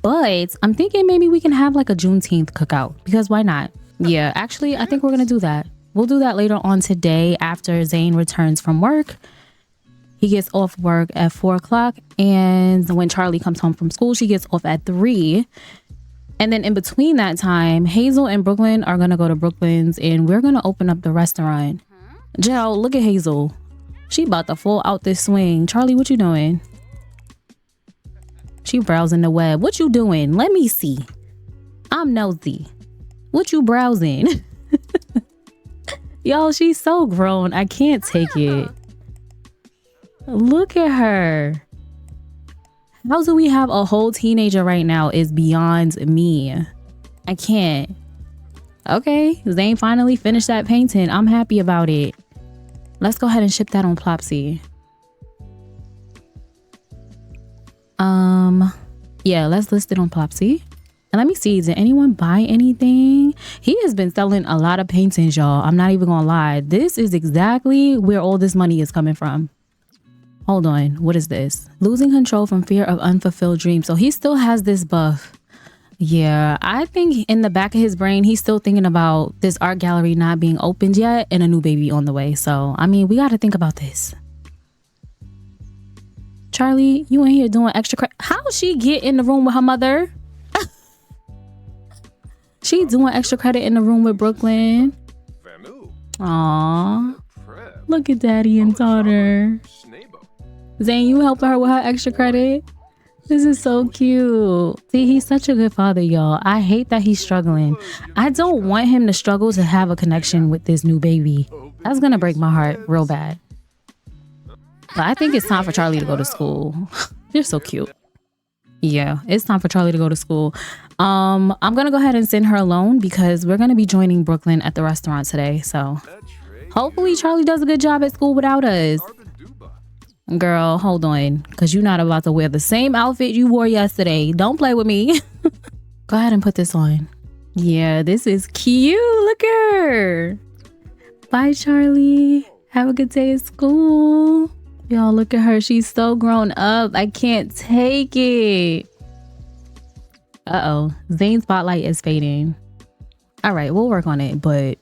Speaker 1: but I'm thinking maybe we can have like a Juneteenth cookout, because why not? Yeah, actually, I think we're going to do that. We'll do that later on today after Zayn returns from work. He gets off work at 4 o'clock. And when Charlie comes home from school, she gets off at 3. And then in between that time, Hazel and Brooklyn are going to go to Brooklyn's and we're going to open up the restaurant. Joe, look at Hazel. She about to fall out this swing. Charlie, what you doing? She browsing the web. What you doing? Let me see. I'm nosy. What you browsing? Y'all, she's so grown. I can't take it. Look at her. How do we have a whole teenager right now is beyond me. I can't. Okay, Zayn finally finished that painting. I'm happy about it. Let's go ahead and ship that on Plopsy. Yeah, let's list it on Plopsy. And let me see, did anyone buy anything? He has been selling a lot of paintings, y'all. I'm not even gonna lie. This is exactly where all this money is coming from. Hold on, what is this? Losing control from fear of unfulfilled dreams. So he still has this buff. Yeah, I think in the back of his brain, he's still thinking about this art gallery not being opened yet and a new baby on the way. So, I mean, we got to think about this. Charlie, you in here doing extra credit. How she get in the room with her mother? She doing extra credit in the room with Brooklyn. Aww. Look at daddy and daughter. Zayn, you helping her with her extra credit? This is so cute. See, he's such a good father, y'all. I hate that he's struggling. I don't want him to struggle to have a connection with this new baby. That's gonna break my heart real bad. But I think it's time for Charlie to go to school. They're so cute. Yeah, it's time for Charlie to go to school. I'm gonna go ahead and send her alone because we're gonna be joining Brooklyn at the restaurant today. So hopefully Charlie does a good job at school without us. Girl, hold on, because you're not about to wear the same outfit you wore yesterday. Don't play with me. Go ahead and put this on. Yeah, this is cute. Look at her. Bye, Charlie. Have a good day at school. Y'all, look at her. She's so grown up. I can't take it. Uh-oh. Zayn's spotlight is fading. All right, we'll work on it. But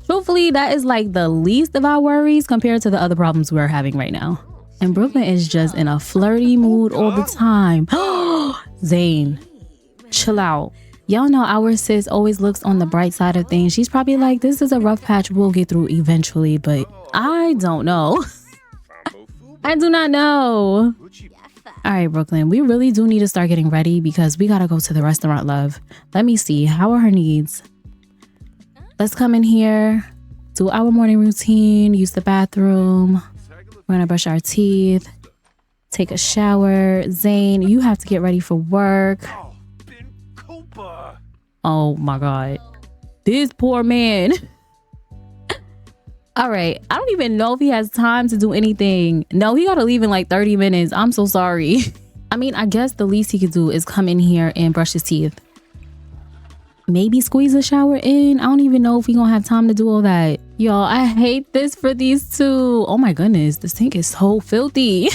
Speaker 1: truthfully, that is like the least of our worries compared to the other problems we're having right now. And Brooklyn is just in a flirty mood all the time. Zayn, chill out. Y'all know our sis always looks on the bright side of things. She's probably like, this is a rough patch we'll get through eventually. But I don't know. I do not know. All right, Brooklyn, we really do need to start getting ready because we got to go to the restaurant, love. Let me see. How are her needs? Let's come in here, do our morning routine, use the bathroom. We're going to brush our teeth, take a shower. Zayn, you have to get ready for work. Oh, my God. This poor man. All right. I don't even know if he has time to do anything. No, he got to leave in like 30 minutes. I'm so sorry. I mean, I guess the least he could do is come in here and brush his teeth. Maybe squeeze a shower in. I don't even know if we gonna have time to do all that. Y'all, I hate this for these two. Oh my goodness. The sink is so filthy.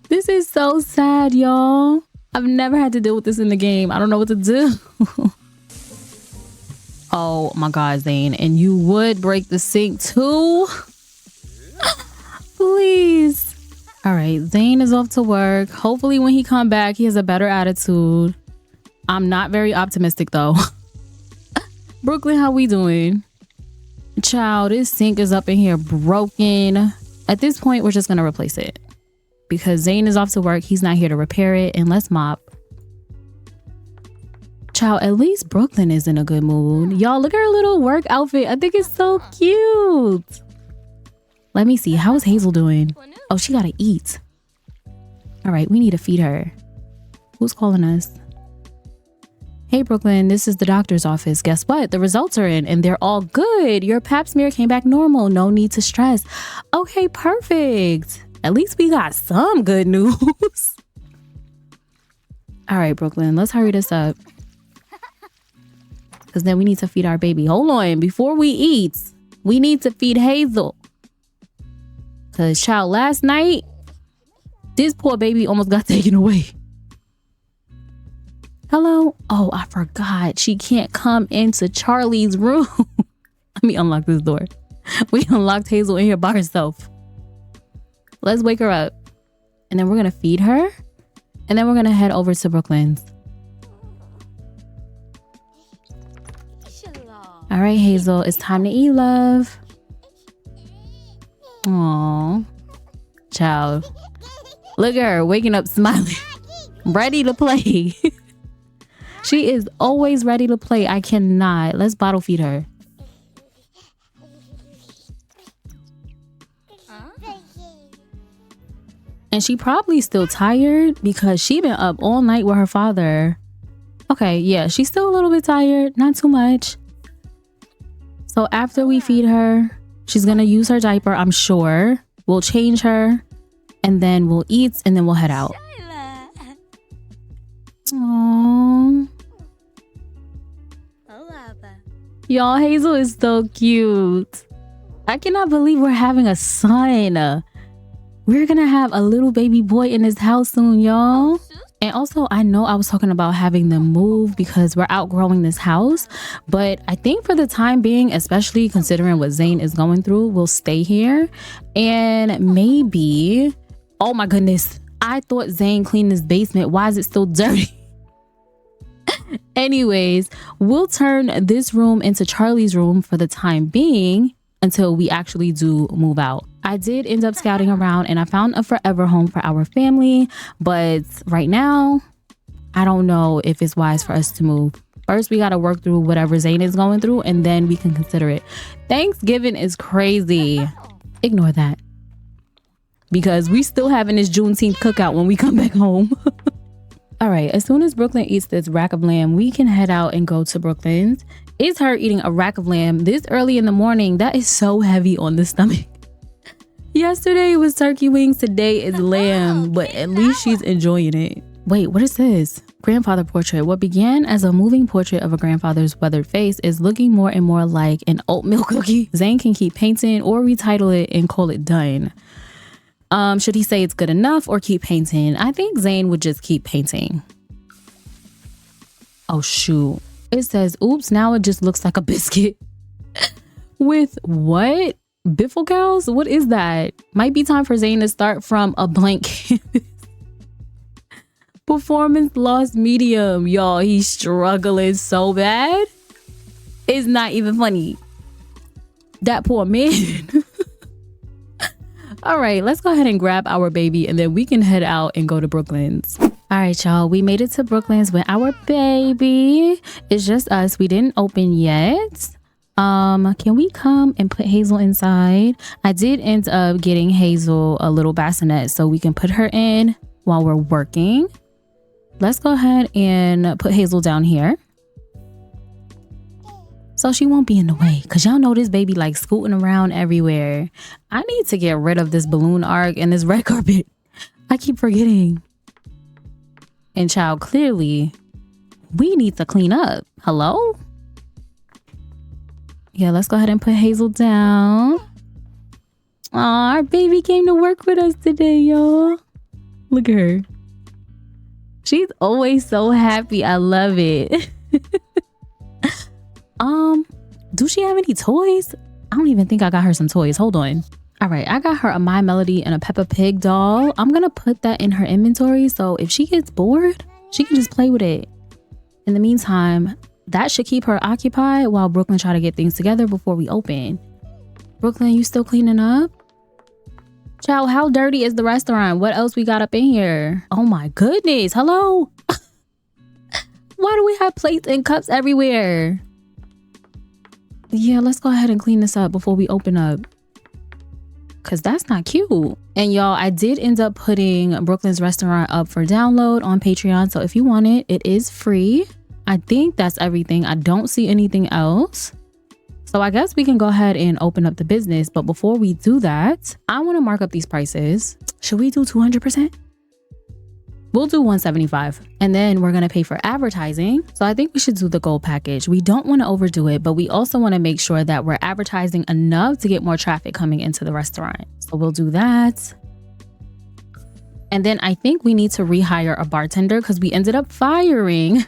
Speaker 1: This is so sad, y'all. I've never had to deal with this in the game. I don't know what to do. Oh my God, Zayn. And you would break the sink too? Please. All right, Zayn is off to work. Hopefully when he come back, he has a better attitude. I'm not very optimistic though. Brooklyn, how we doing? Child, this sink is up in here broken. At this point, we're just gonna replace it. Because Zayn is off to work. He's not here to repair it. And let's mop. Child, at least Brooklyn is in a good mood. Y'all, look at her little work outfit. I think it's so cute. Let me see. How is Hazel doing? Oh, she gotta eat. All right, we need to feed her. Who's calling us? Hey, Brooklyn, this is the doctor's office. Guess what? The results are in and they're all good. Your pap smear came back normal. No need to stress. Okay, perfect. At least we got some good news. All right, Brooklyn, let's hurry this up. Because then we need to feed our baby. Hold on. Before we eat, we need to feed Hazel. Because, child, last night, this poor baby almost got taken away. Hello? Oh, I forgot. She can't come into Charlie's room. Let me unlock this door. We unlocked Hazel in here by herself. Let's wake her up. And then we're going to feed her. And then we're going to head over to Brooklyn's. All right, Hazel, it's time to eat, love. Aww. Child. Look at her waking up smiling. Ready to play. She is always ready to play. I cannot. Let's bottle feed her. And she probably still tired because she been up all night with her father. Okay, yeah, she's still a little bit tired. Not too much. So after we feed her, she's going to use her diaper, I'm sure. We'll change her. And then we'll eat and then we'll head out. Aww. Y'all, Hazel is so cute. I cannot believe we're having a son. We're gonna have a little baby boy in this house soon, y'all. And also, I know I was talking about having them move because we're outgrowing this house. But I think for the time being, especially considering what Zayn is going through, we'll stay here. And maybe... Oh my goodness. I thought Zayn cleaned his basement. Why is it still dirty? Anyways, we'll turn this room into Charlie's room for the time being until we actually do move out. I did end up scouting around and I found a forever home for our family. But right now, I don't know if it's wise for us to move. First, we got to work through whatever Zayn is going through and then we can consider it. Thanksgiving is crazy. Ignore that. Because we still having this Juneteenth cookout when we come back home. All right, as soon as Brooklyn eats this rack of lamb, we can head out and go to Brooklyn's. It's her eating a rack of lamb this early in the morning. That is so heavy on the stomach. Yesterday was turkey wings. Today is lamb, but at least she's enjoying it. Wait, what is this? Grandfather portrait. What began as a moving portrait of a grandfather's weathered face is looking more and more like an oatmeal cookie. Zayn can keep painting or retitle it and call it done. Should he say it's good enough or keep painting? I think Zayn would just keep painting. Oh shoot. It says, oops, now it just looks like a biscuit. With what? Biffle cows? What is that? Might be time for Zayn to start from a blank canvas. Performance lost medium. Y'all, he's struggling so bad. It's not even funny. That poor man. All right, let's go ahead and grab our baby and then we can head out and go to Brooklyn's. All right, y'all, we made it to Brooklyn's with our baby. It's just us. We didn't open yet. Can we come and put Hazel inside? I did end up getting Hazel a little bassinet so we can put her in while we're working. Let's go ahead and put Hazel down here so she won't be in the way, because y'all know this baby like scooting around everywhere. I need to get rid of this balloon arc and this red carpet. I keep forgetting. And child, clearly we need to clean up. Hello? Yeah, let's go ahead and put Hazel down. Aw, our baby came to work with us today, y'all. Look at her. She's always so happy. I love it. Do she have any toys? I don't even think I got her some toys. Hold on. All right, I got her a My Melody and a Peppa Pig doll. I'm gonna put that in her inventory, so if she gets bored, she can just play with it. In the meantime, that should keep her occupied while Brooklyn try to get things together before we open. Brooklyn, you still cleaning up? Child, how dirty is the restaurant? What else we got up in here? Oh my goodness, hello? Why do we have plates and cups everywhere? Yeah, let's go ahead and clean this up before we open up, because that's not cute. And y'all, I did end up putting Brooklyn's restaurant up for download on Patreon, so if you want it, it is free. I think that's everything. I don't see anything else. So I guess we can go ahead and open up the business. But before we do that, I want to mark up these prices. Should we do 200%? We'll do 175, and then we're going to pay for advertising. So I think we should do the gold package. We don't want to overdo it, but we also want to make sure that we're advertising enough to get more traffic coming into the restaurant. So we'll do that. And then I think we need to rehire a bartender because we ended up firing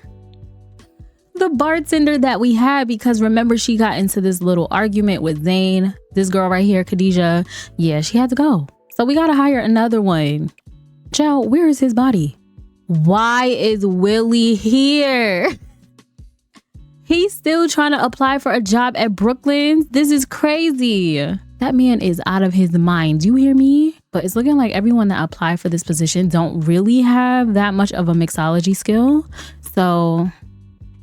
Speaker 1: the bartender that we had, because remember, she got into this little argument with Zayn. This girl right here, Khadijah. Yeah, she had to go. So we got to hire another one. Child, where is his body? Why is Willie here? He's still trying to apply for a job at Brooklyn's. This is crazy. That man is out of his mind. You hear me? But it's looking like everyone that applied for this position don't really have that much of a mixology skill. So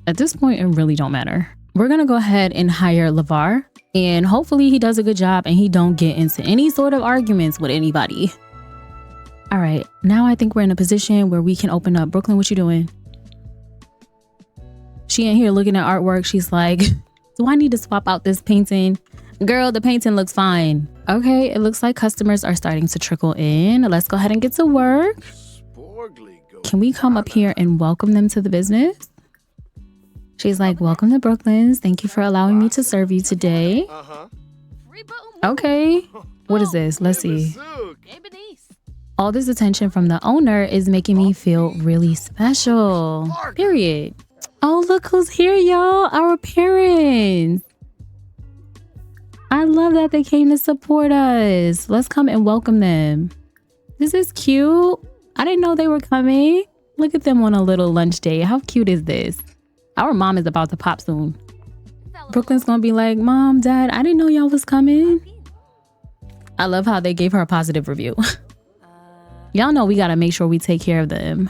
Speaker 1: at this point, it really don't matter. We're going to go ahead and hire LeVar, and hopefully he does a good job and he don't get into any sort of arguments with anybody. All right, now I think we're in a position where we can open up. Brooklyn, what you doing? She in here looking at artwork. She's like, do I need to swap out this painting? Girl, the painting looks fine. Okay, it looks like customers are starting to trickle in. Let's go ahead and get to work. Can we come up here and welcome them to the business? She's like, welcome to Brooklyn's. Thank you for allowing me to serve you today. Okay, what is this? Let's see. All this attention from the owner is making me feel really special. Period. Oh, look who's here, y'all. Our parents. I love that they came to support us. Let's come and welcome them. This is cute. I didn't know they were coming. Look at them on a little lunch date. How cute is this? Our mom is about to pop soon. Brooklyn's gonna be like, Mom, Dad, I didn't know y'all was coming. I love how they gave her a positive review. Y'all know we gotta make sure we take care of them.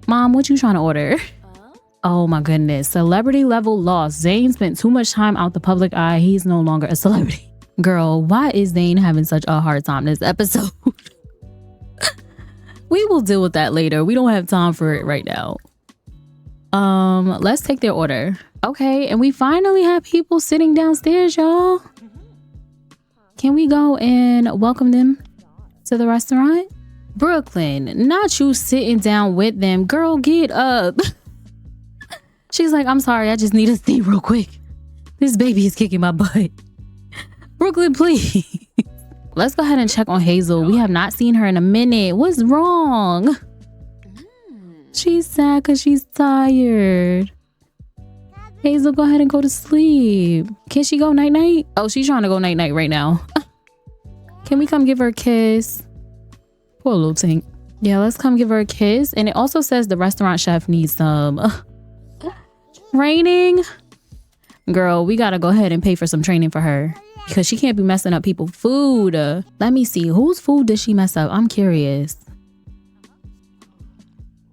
Speaker 1: Mom, what you trying to order? Oh my goodness. Celebrity level loss. Zayn spent too much time out the public eye. He's no longer a celebrity. Girl, why is Zayn having such a hard time this episode? We will deal with that later. We don't have time for it right now. Let's take their order. Okay, and we finally have people sitting downstairs, y'all. Can we go and welcome them to the restaurant? Brooklyn, not you sitting down with them. Girl, get up. She's like, I'm sorry, I just need to see real quick. This baby is kicking my butt. Brooklyn, please. Let's go ahead and check on Hazel. We have not seen her in a minute. What's wrong? She's sad because she's tired. Hazel, go ahead and go to sleep. Can she go night-night? Oh, she's trying to go night-night right now. Can we come give her a kiss? Poor little thing. Yeah, let's come give her a kiss. And it also says the restaurant chef needs some training. Girl, we gotta go ahead and pay for some training for her because she can't be messing up people's food. Let me see. Whose food did she mess up? I'm curious.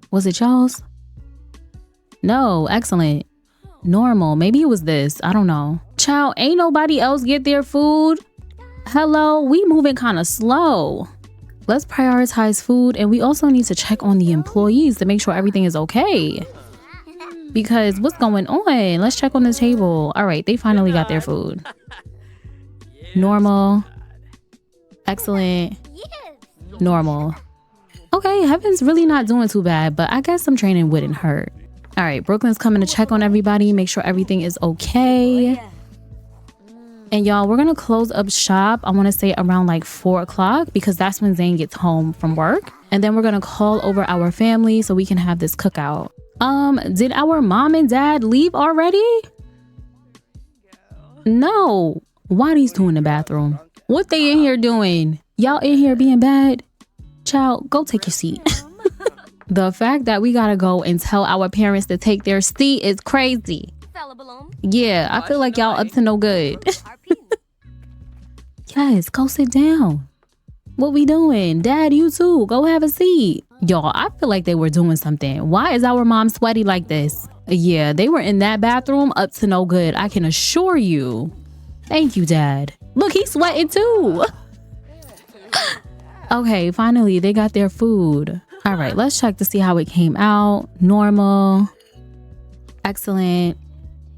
Speaker 1: Was it y'all's? No, excellent. Normal. Maybe it was this. I don't know. Child, ain't nobody else get their food. Hello, we moving kind of slow. Let's prioritize food, and we also need to check on the employees to make sure everything is okay. Because what's going on? Let's check on the table. All right, they finally got their food. Normal. Excellent. Normal. Okay, Heaven's really not doing too bad, but I guess some training wouldn't hurt. All right, Brooklyn's coming to check on everybody, make sure everything is okay. And y'all, we're gonna close up shop, I wanna say around like 4 o'clock because that's when Zayn gets home from work. And then we're gonna call over our family so we can have this cookout. Did our mom and dad leave already? No. Why these two in the bathroom? What they in here doing? Y'all in here being bad? Child, go take your seat. The fact that we gotta go and tell our parents to take their seat is crazy. Yeah, I feel like y'all up to no good. Yes, go sit down. What we doing? Dad, you too. Go have a seat. Y'all, I feel like they were doing something. Why is our mom sweaty like this? Yeah, they were in that bathroom up to no good. I can assure you. Thank you, Dad. Look, he's sweating too. Okay, finally, they got their food. All right, let's check to see how it came out. Normal. Excellent.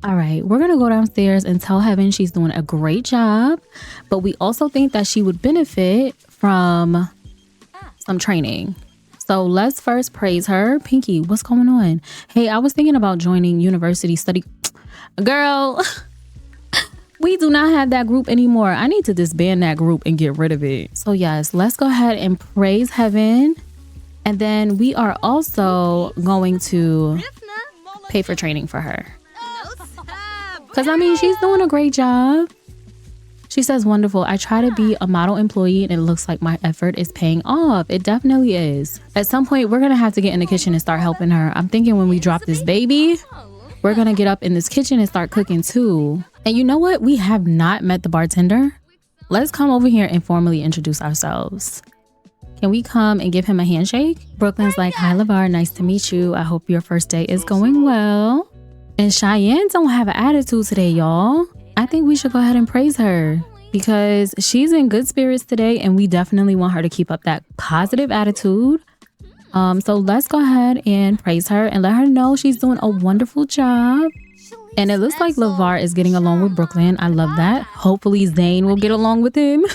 Speaker 1: All right, we're gonna go downstairs and tell Heaven she's doing a great job, but we also think that she would benefit from some training. So let's first praise her. Pinky, what's going on? Hey, I was thinking about joining university study. Girl, we do not have that group anymore. I need to disband that group and get rid of it. So yes, let's go ahead and praise Heaven. And then we are also going to pay for training for her. Because, I mean, she's doing a great job. She says, wonderful. I try to be a model employee and it looks like my effort is paying off. It definitely is. At some point, we're going to have to get in the kitchen and start helping her. I'm thinking when we drop this baby, we're going to get up in this kitchen and start cooking too. And you know what? We have not met the bartender. Let's come over here and formally introduce ourselves. Can we come and give him a handshake? Brooklyn's like, hi, LeVar. Nice to meet you. I hope your first day is going well. And Cheyenne don't have an attitude today, y'all. I think we should go ahead and praise her because she's in good spirits today and we definitely want her to keep up that positive attitude. So let's go ahead and praise her and let her know she's doing a wonderful job. And it looks like LeVar is getting along with Brooklyn. I love that. Hopefully Zayn will get along with him.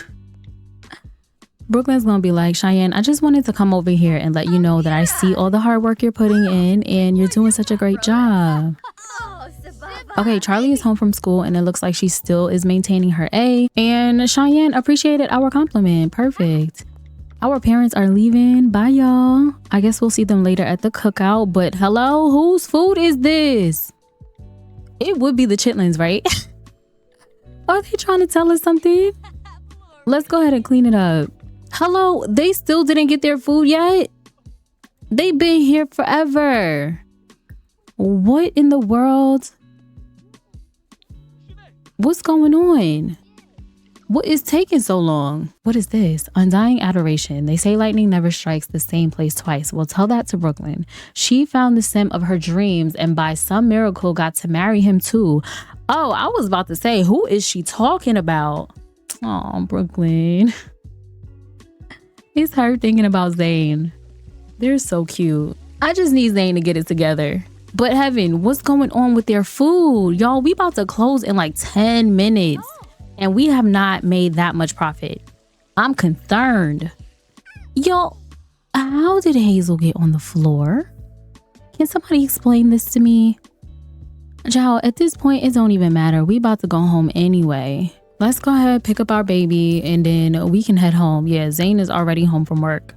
Speaker 1: Brooklyn's gonna be like, Cheyenne, I just wanted to come over here and let you know that I see all the hard work you're putting in and you're doing such a great job. Okay, Charlie is home from school and it looks like she still is maintaining her A. And Cheyenne appreciated our compliment. Perfect. Our parents are leaving. Bye, y'all. I guess we'll see them later at the cookout. But hello, whose food is this? It would be the chitlins, right? Are they trying to tell us something? Let's go ahead and clean it up. Hello, they still didn't get their food yet? They've been here forever. What in the world? What's going on? What is taking so long? What is this? Undying adoration. They say lightning never strikes the same place twice. Well, tell that to Brooklyn. She found the sim of her dreams and by some miracle got to marry him too. Oh, I was about to say, who is she talking about? Oh, Brooklyn. It's her thinking about Zayn. They're so cute. I just need Zayn to get it together. But Heaven, what's going on with their food? Y'all, we about to close in like 10 minutes. And we have not made that much profit. I'm concerned. Y'all, How did Hazel get on the floor? Can somebody explain this to me? Child, at this point, it don't even matter. We about to go home anyway. Let's go ahead, pick up our baby, and then we can head home. Yeah, Zayn is already home from work.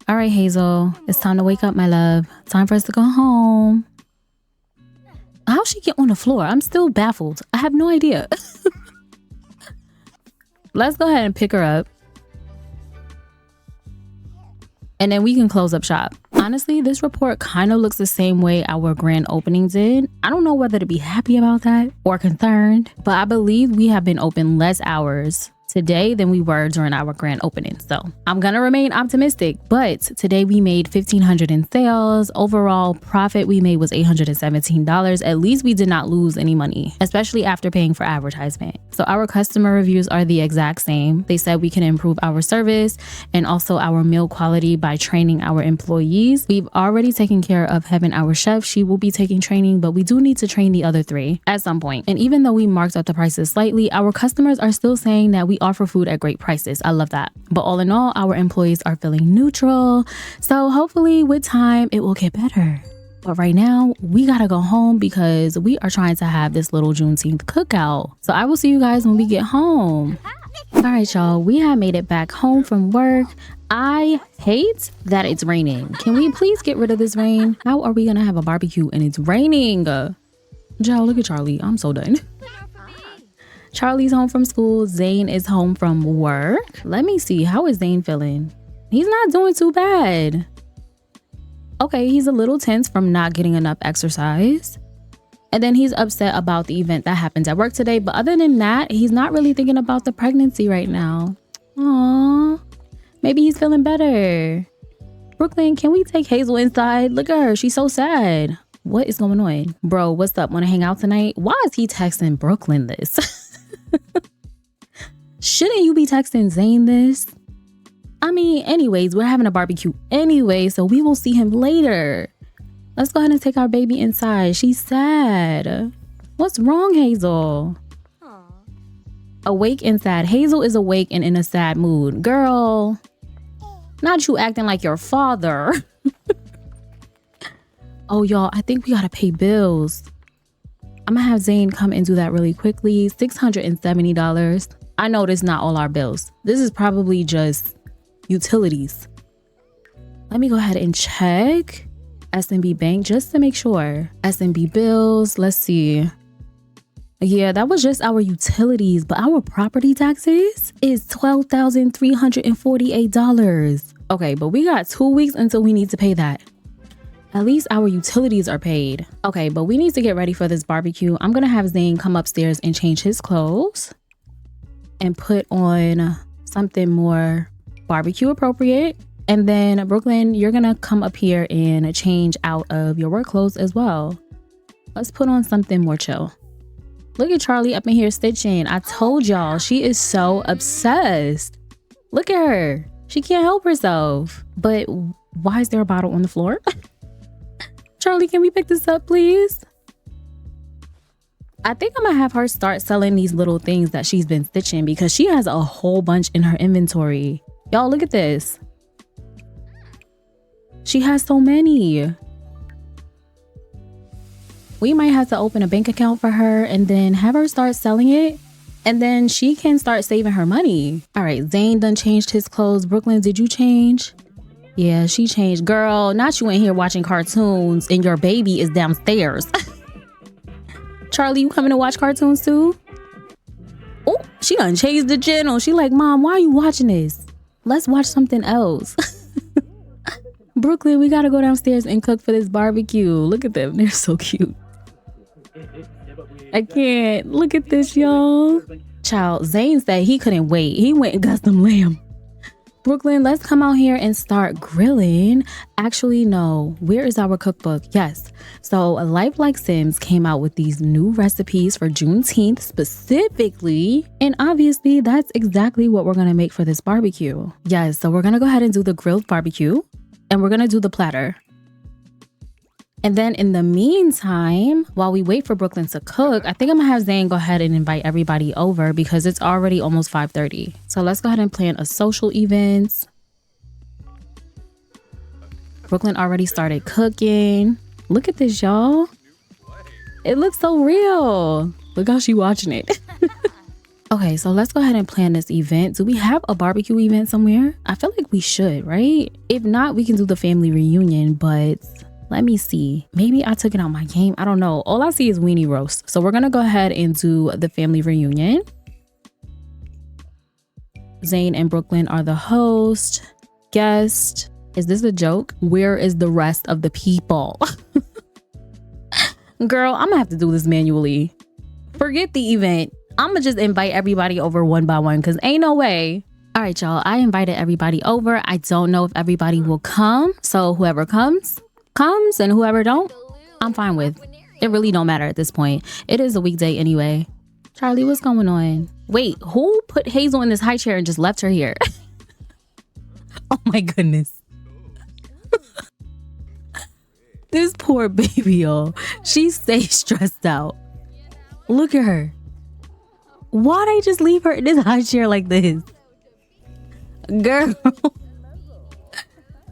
Speaker 1: All right, Hazel, it's time to wake up, my love. Time for us to go home. How'd she get on the floor? I'm still baffled. I have no idea. Let's go ahead and pick her up. And then we can close up shop. Honestly, this report kind of looks the same way our grand opening did. I don't know whether to be happy about that or concerned, but I believe we have been open less hours today than we were during our grand opening. So I'm gonna remain optimistic, but today we made $1,500 in sales. Overall profit we made was $817. At least we did not lose any money, especially after paying for advertisement. So our customer reviews are the exact same. They said we can improve our service and also our meal quality by training our employees. We've already taken care of Heaven, our chef. She will be taking training, but we do need to train the other 3 at some point. And even though we marked up the prices slightly, our customers are still saying that we offer food at great prices. I love that. But all in all, our employees are feeling neutral. So hopefully with time, it will get better. But right now, we gotta go home because we are trying to have this little Juneteenth cookout. So I will see you guys when we get home. All right, y'all, we have made it back home from work. I hate that it's raining. Can we please get rid of this rain? How are we gonna have a barbecue and it's raining? Joe, look at Charlie. I'm so done. Charlie's home from school. Zayn is home from work. Let me see. How is Zayn feeling? He's not doing too bad. Okay, he's a little tense from not getting enough exercise. And then he's upset about the event that happened at work today. But other than that, he's not really thinking about the pregnancy right now. Aww. Maybe he's feeling better. Brooklyn, can we take Hazel inside? Look at her. She's so sad. What is going on? Bro, what's up? Want to hang out tonight? Why is he texting Brooklyn this? Shouldn't you be texting Zayn this? I mean, anyways, we're having a barbecue anyway, so we will see him later. Let's go ahead and take our baby inside. She's sad. What's wrong, Hazel? Aww. Awake and sad. Hazel is awake and in a sad mood. Girl, not you acting like your father. Oh, y'all, I think we gotta pay bills. I'm gonna have Zayn come and do that really quickly. $670. I know this is not all our bills. This is probably just utilities. Let me go ahead and check SMB Bank just to make sure. SMB bills, let's see. Yeah, that was just our utilities, but our property taxes is $12,348. Okay, but we got 2 weeks until we need to pay that. At least our utilities are paid. Okay, but we need to get ready for this barbecue. I'm gonna have Zayn come upstairs and change his clothes and put on something more barbecue appropriate. And then Brooklyn, you're gonna come up here and change out of your work clothes as well. Let's put on something more chill. Look at Charlie up in here stitching. I told y'all, she is so obsessed. Look at her. She can't help herself. But why is there a bottle on the floor? Charlie, can we pick this up, please? I think I'm gonna have her start selling these little things that she's been stitching because she has a whole bunch in her inventory. Y'all, look at this. She has so many. We might have to open a bank account for her and then have her start selling it. And then she can start saving her money. All right, Zayn done changed his clothes. Brooklyn, did you change? Yeah, she changed. Girl, not you in here watching cartoons and your baby is downstairs. Charlie, you coming to watch cartoons too? Oh, she done changed the channel. She like, Mom, why are you watching this? Let's watch something else. Brooklyn, we gotta go downstairs and cook for this barbecue. Look at them. They're so cute. I can't. Look at this, y'all. Child, Zayn said he couldn't wait. He went and got some lamb. Brooklyn, let's come out here and start grilling. Actually, no. Where is our cookbook? Yes. So Life Like Sims came out with these new recipes for Juneteenth specifically. And obviously, that's exactly what we're going to make for this barbecue. Yes, so we're going to go ahead and do the grilled barbecue. And we're going to do the platter. And then in the meantime, while we wait for Brooklyn to cook, I think I'm gonna have Zayn go ahead and invite everybody over because it's already almost 5:30. So let's go ahead and plan a social event. Brooklyn already started cooking. Look at this, y'all. It looks so real. Look how she watching it. Okay, so let's go ahead and plan this event. Do we have a barbecue event somewhere? I feel like we should, right? If not, we can do the family reunion, but let me see. Maybe I took it out my game. I don't know. All I see is weenie roast. So we're gonna go ahead and do the family reunion. Zayn and Brooklyn are the host. Guest. Is this a joke? Where is the rest of the people? Girl, I'm gonna have to do this manually. Forget the event. I'm gonna just invite everybody over one by one because ain't no way. All right, y'all. I invited everybody over. I don't know if everybody will come. So whoever comes, and whoever don't, I'm fine with. It really don't matter at this point. It is a weekday anyway. Charlie, what's going on? Wait, who put Hazel in this high chair and just left her here? Oh my goodness. This poor baby, y'all. She stays stressed out. Look at her. Why they just leave her in this high chair like this? Girl.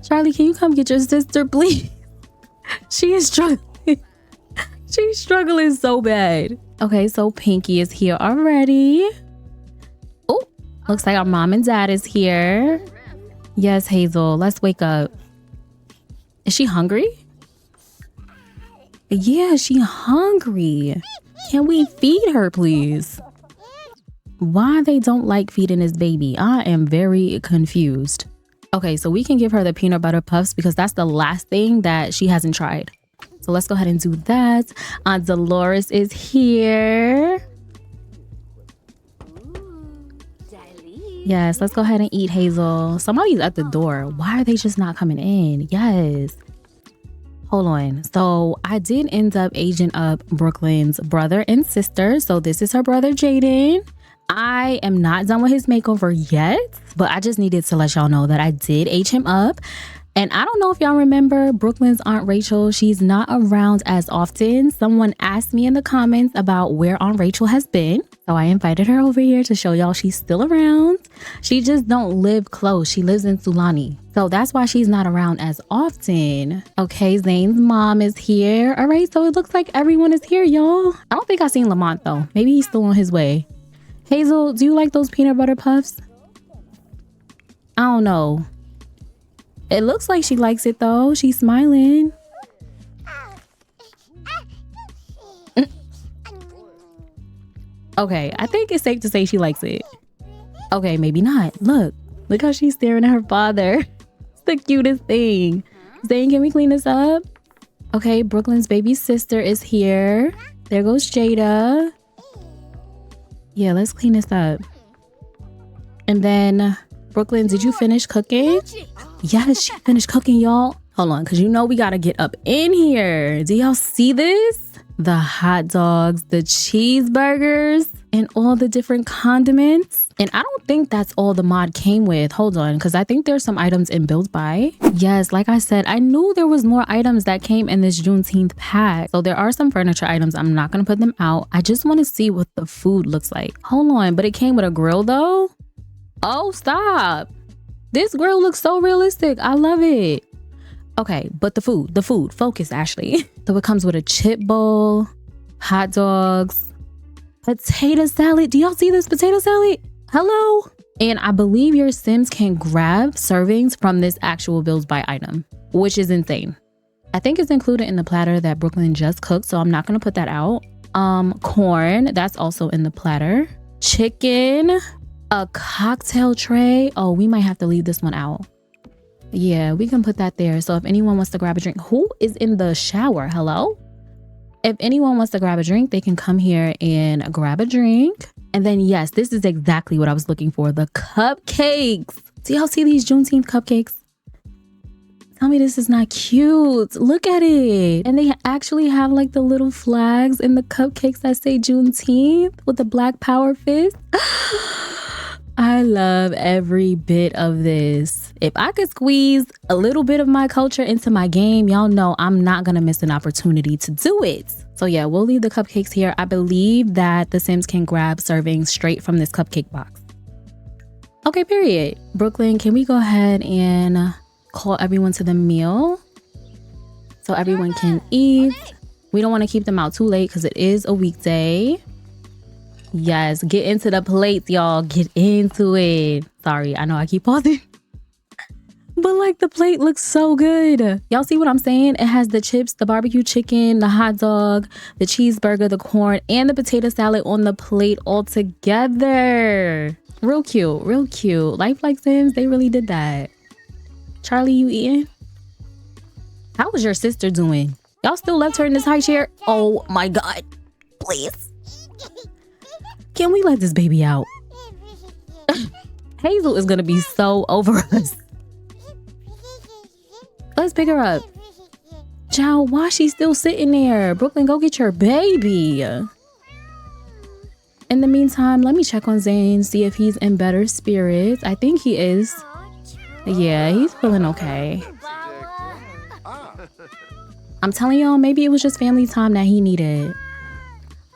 Speaker 1: Charlie, can you come get your sister, please? She is struggling. She's struggling so bad. Okay, so Pinky is here already. Oh, looks like our mom and dad is here. Yes, Hazel, let's wake up. Is she hungry? Yeah, she hungry. Can we feed her, please? Why they don't like feeding this baby? I am very confused. Okay, so we can give her the peanut butter puffs because that's the last thing that she hasn't tried. So let's go ahead and do that. Aunt Dolores is here. Yes, let's go ahead and eat, Hazel. Somebody's at the door. Why are they just not coming in? Yes. Hold on. So I did end up aging up Brooklyn's brother and sister. So this is her brother, Jaden. I am not done with his makeover yet, but I just needed to let y'all know that I did age him up. And I don't know if y'all remember Brooklyn's Aunt Rachel. She's not around as often. Someone asked me in the comments about where Aunt Rachel has been. So I invited her over here to show y'all she's still around. She just don't live close. She lives in Sulani. So that's why she's not around as often. Okay, Zayn's mom is here. All right, so it looks like everyone is here, y'all. I don't think I've seen Lamont though. Maybe he's still on his way. Hazel, do you like those peanut butter puffs? I don't know. It looks like she likes it though. She's smiling. Okay, I think it's safe to say she likes it. Okay, maybe not. Look how she's staring at her father. It's the cutest thing. Zayn, can we clean this up? Okay, Brooklyn's baby sister is here. There goes Jada. Yeah, let's clean this up. And then, Brooklyn, did you finish cooking? Yes, she finished cooking, y'all. Hold on, because you know we got to get up in here. Do y'all see this? The hot dogs, the cheeseburgers, and all the different condiments. And I don't think that's all the mod came with. Hold on, because I think there's some items in Build By. Yes, like I said, I knew there was more items that came in this Juneteenth pack. So there are some furniture items. I'm not going to put them out. I just want to see what the food looks like. Hold on, but it came with a grill though? Oh, stop. This grill looks so realistic. I love it. Okay, but the food, focus, Ashley. So it comes with a chip bowl, hot dogs, potato salad. Do y'all see this potato salad? Hello? And I believe your Sims can grab servings from this actual Build By item, which is insane. I think it's included in the platter that Brooklyn just cooked, so I'm not gonna put that out. Corn, that's also in the platter. Chicken, a cocktail tray. Oh, we might have to leave this one out. Yeah, we can put that there. So if anyone wants to grab a drink, who is in the shower? Hello? If anyone wants to grab a drink, they can come here and grab a drink. And then, yes, this is exactly what I was looking for. The cupcakes. Do y'all see these Juneteenth cupcakes? Tell me this is not cute. Look at it. And they actually have like the little flags in the cupcakes that say Juneteenth with the black power fist. I love every bit of this. If I could squeeze a little bit of my culture into my game, y'all know I'm not gonna miss an opportunity to do it. So yeah, we'll leave the cupcakes here. I believe that the Sims can grab servings straight from this cupcake box. Okay, period. Brooklyn, can we go ahead and call everyone to the meal so everyone can eat? We don't want to keep them out too late because it is a weekday. Yes, get into the plates, y'all. Get into it. Sorry, I know I keep pausing. But like the plate looks so good. Y'all see what I'm saying? It has the chips, the barbecue chicken, the hot dog, the cheeseburger, the corn, and the potato salad on the plate all together. Real cute, real cute. Life like Sims, they really did that. Charlie, you eating? How was your sister doing? Y'all still left her in this high chair? Oh my God, please. Can we let this baby out? Hazel is gonna be so over us. Let's pick her up. Child, why is she still sitting there? Brooklyn, go get your baby. In the meantime, let me check on Zayn, see if he's in better spirits. I think he is. Yeah, he's feeling okay. I'm telling y'all, maybe it was just family time that he needed.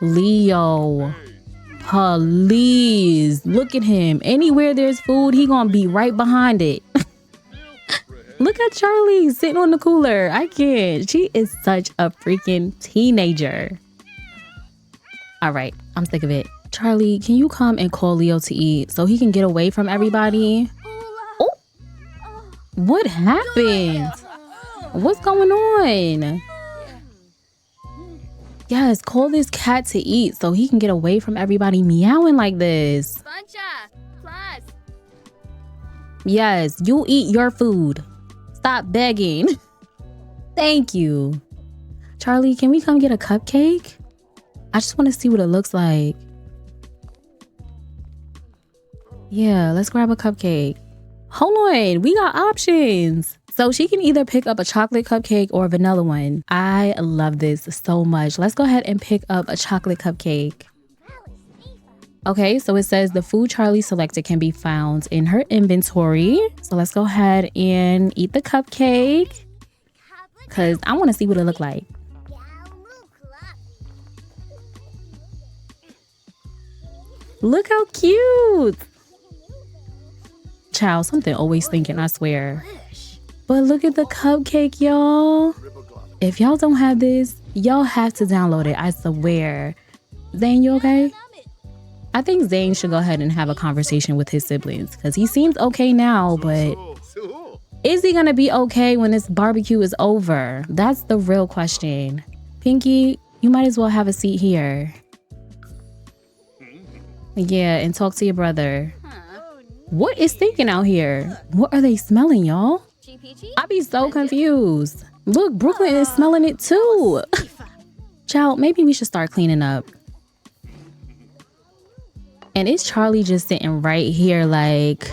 Speaker 1: Leo. Please look at him. Anywhere there's food, he gonna be right behind it. Look at Charlie sitting on the cooler. I can't. She is such a freaking teenager. All right, I'm sick of it. Charlie, can you come and call Leo to eat so he can get away from everybody? Oh, what happened? What's going on? Yes, call this cat to eat so he can get away from everybody meowing like this. Yes, you eat your food. Stop begging. Thank you. Charlie, can we come get a cupcake? I just want to see what it looks like. Yeah, let's grab a cupcake. Hold on, we got options. So she can either pick up a chocolate cupcake or a vanilla one. I love this so much. Let's go ahead and pick up a chocolate cupcake. Okay, so it says the food Charlie selected can be found in her inventory. So let's go ahead and eat the cupcake because I want to see what it look like. Look how cute. Child, something always thinking, I swear. But look at the cupcake, y'all. If y'all don't have this, y'all have to download it, I swear. Zayn, you okay? I think Zayn should go ahead and have a conversation with his siblings because he seems okay now, but is he gonna be okay when this barbecue is over? That's the real question. Pinky, you might as well have a seat here. Yeah, and talk to your brother. What is stinking out here? What are they smelling, y'all? I be so confused. Look, Brooklyn is smelling it too. Child, maybe we should start cleaning up. And it's Charlie just sitting right here like,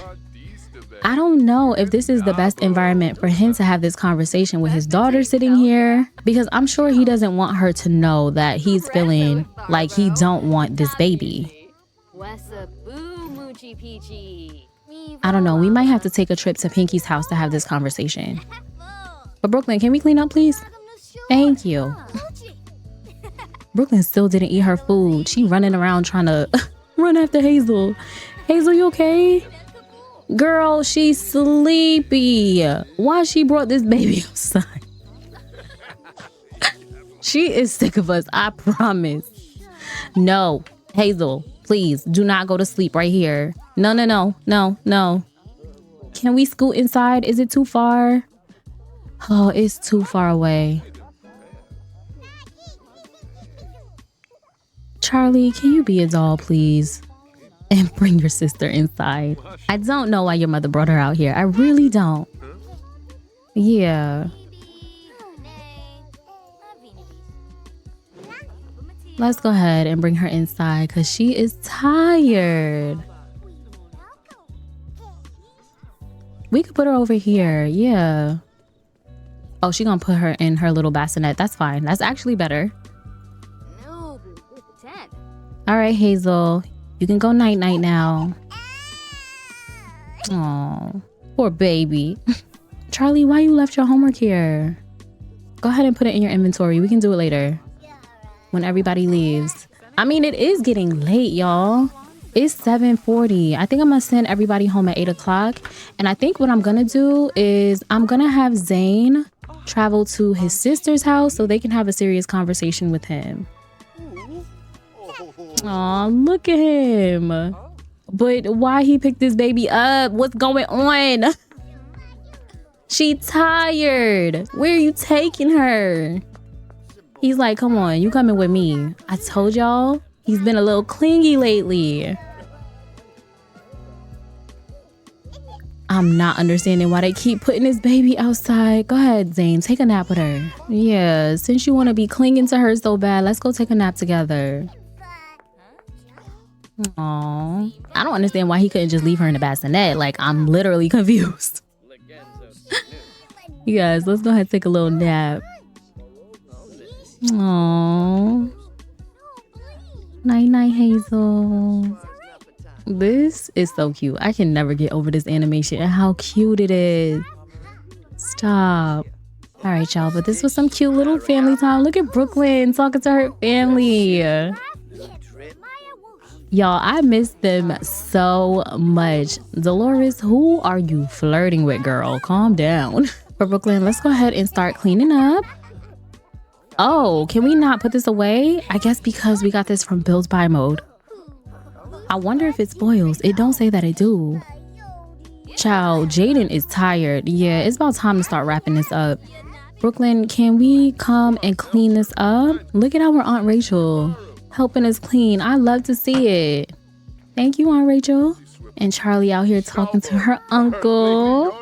Speaker 1: I don't know if this is the best environment for him to have this conversation with his daughter sitting here, because I'm sure he doesn't want her to know that he's feeling like he don't want this baby. I don't know. We might have to take a trip to Pinky's house to have this conversation. But Brooklyn, can we clean up, please? Thank you. Brooklyn still didn't eat her food. She running around trying to run after Hazel. Hazel, you okay? Girl, she's sleepy. Why she brought this baby outside? She is sick of us, I promise. No, Hazel, please do not go to sleep right here. No, no, no, no, no. Can we scoot inside? Is it too far? Oh, it's too far away. Charlie, can you be a doll, please? And bring your sister inside. I don't know why your mother brought her out here. I really don't. Yeah. Let's go ahead and bring her inside because she is tired. We could put her over here. Yeah. Oh, she's gonna put her in her little bassinet. That's fine. That's actually better. All right, Hazel. You can go night-night now. Oh, poor baby. Charlie, why you left your homework here? Go ahead and put it in your inventory. We can do it later when everybody leaves. I mean, it is getting late, y'all. It's 7:40. I think I'm gonna send everybody home at 8 o'clock. And I think what I'm gonna do is I'm gonna have Zayn travel to his sister's house so they can have a serious conversation with him. Aw, look at him. But why he picked this baby up? What's going on? She tired. Where are you taking her? He's like, come on, you coming with me. I told y'all, he's been a little clingy lately. I'm not understanding why they keep putting this baby outside. Go ahead, Zayn, take a nap with her. Yeah, since you want to be clinging to her so bad, let's go take a nap together. Aww. I don't understand why he couldn't just leave her in the bassinet. Like, I'm literally confused. You guys, let's go ahead and take a little nap. Aww. Night night, Hazel. This is so cute. I can never get over this animation and how cute it is. Stop. All right, y'all, but this was some cute little family time. Look at Brooklyn talking to her family. Y'all, I miss them so much. Dolores, who are you flirting with, girl? Calm down. For Brooklyn, let's go ahead and start cleaning up. Oh, can we not put this away? I guess because we got this from Bill's buy mode. I wonder if it spoils. It don't say that it do. Child, Jaden is tired. Yeah, it's about time to start wrapping this up. Brooklyn, can we come and clean this up? Look at our Aunt Rachel helping us clean. I love to see it. Thank you, Aunt Rachel. And Charlie out here talking to her uncle.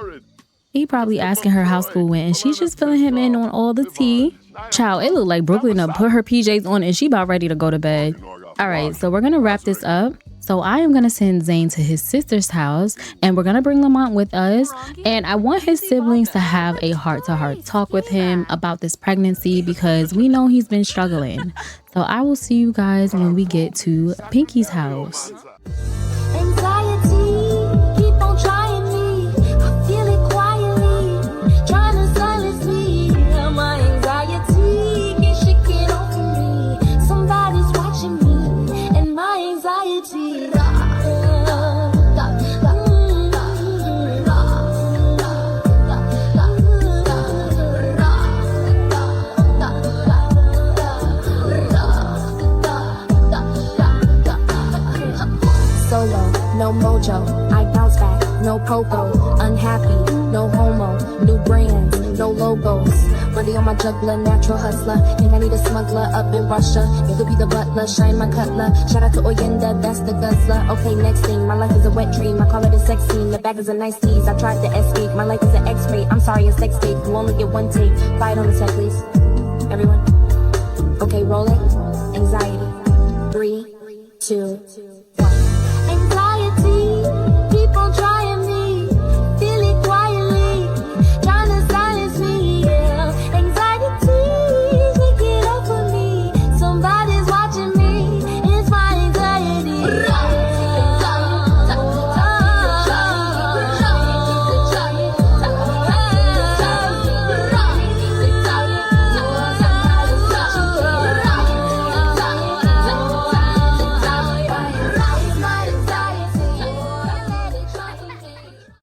Speaker 1: He probably asking her how school went, and she's just filling him in on all the tea. Child, it looked like Brooklyn put her PJs on and she about ready to go to bed. All right, so we're gonna wrap this up. So I am gonna send Zayn to his sister's house, and we're gonna bring Lamont with us. And I want his siblings to have a heart-to-heart talk with him about this pregnancy because we know he's been struggling. So I will see you guys when we get to Pinky's house.
Speaker 2: No mojo, I bounce back, no pogo, unhappy, no homo, new brands, no logos, money on my juggler, natural hustler, think I need a smuggler up in Russia, you could be the butler, shine my cutler, shout out to Oyenda, that's the guzzler, okay next thing, my life is a wet dream, I call it a sex scene, the bag is a nice tease, I tried to escape, my life is an x-ray, I'm sorry, a sex tape, you only get one take, fight on the set please, everyone, okay rolling, anxiety, 3, 2, 1. People trying me, feel it quietly, trying to silence me, yeah. Anxiety, take it off of me. Somebody's watching me, it's my anxiety.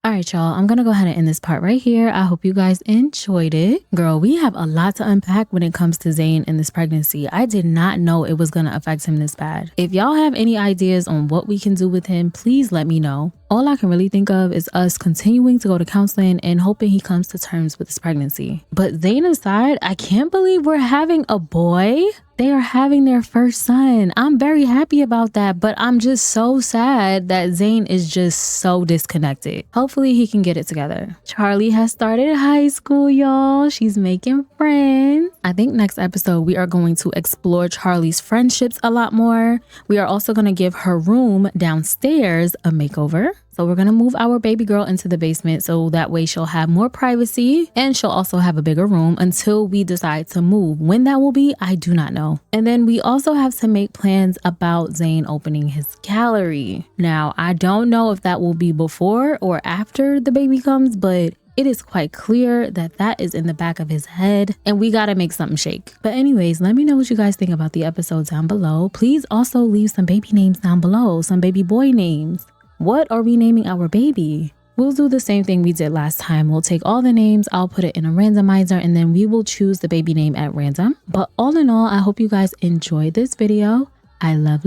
Speaker 1: Alright, y'all, I'm gonna go ahead and end this part right here. I hope you guys enjoyed it. Girl, we have a lot to unpack when it comes to Zayn and this pregnancy. I did not know it was gonna affect him this bad. If y'all have any ideas on what we can do with him, please let me know. All I can really think of is us continuing to go to counseling and hoping he comes to terms with his pregnancy. But Zayn aside, I can't believe we're having a boy. They are having their first son. I'm very happy about that, but I'm just so sad that Zayn is just so disconnected. Hopefully he can get it together. Charlie has started high school, y'all. She's making friends. I think next episode we are going to explore Charlie's friendships a lot more. We are also going to give her room downstairs a makeover. So we're going to move our baby girl into the basement so that way she'll have more privacy and she'll also have a bigger room until we decide to move. When that will be, I do not know. And then we also have to make plans about Zayn opening his gallery. Now, I don't know if that will be before or after the baby comes, but it is quite clear that that is in the back of his head and we gotta make something shake. But anyways, let me know what you guys think about the episode down below. Please also leave some baby names down below, some baby boy names. What are we naming our baby? We'll do the same thing we did last time. We'll take all the names, I'll put it in a randomizer, and then we will choose the baby name at random. But all in all, I hope you guys enjoyed this video. I love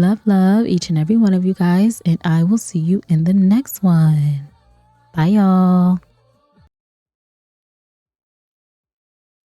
Speaker 1: each and every one of you guys, and I will see you in the next one. Bye, y'all.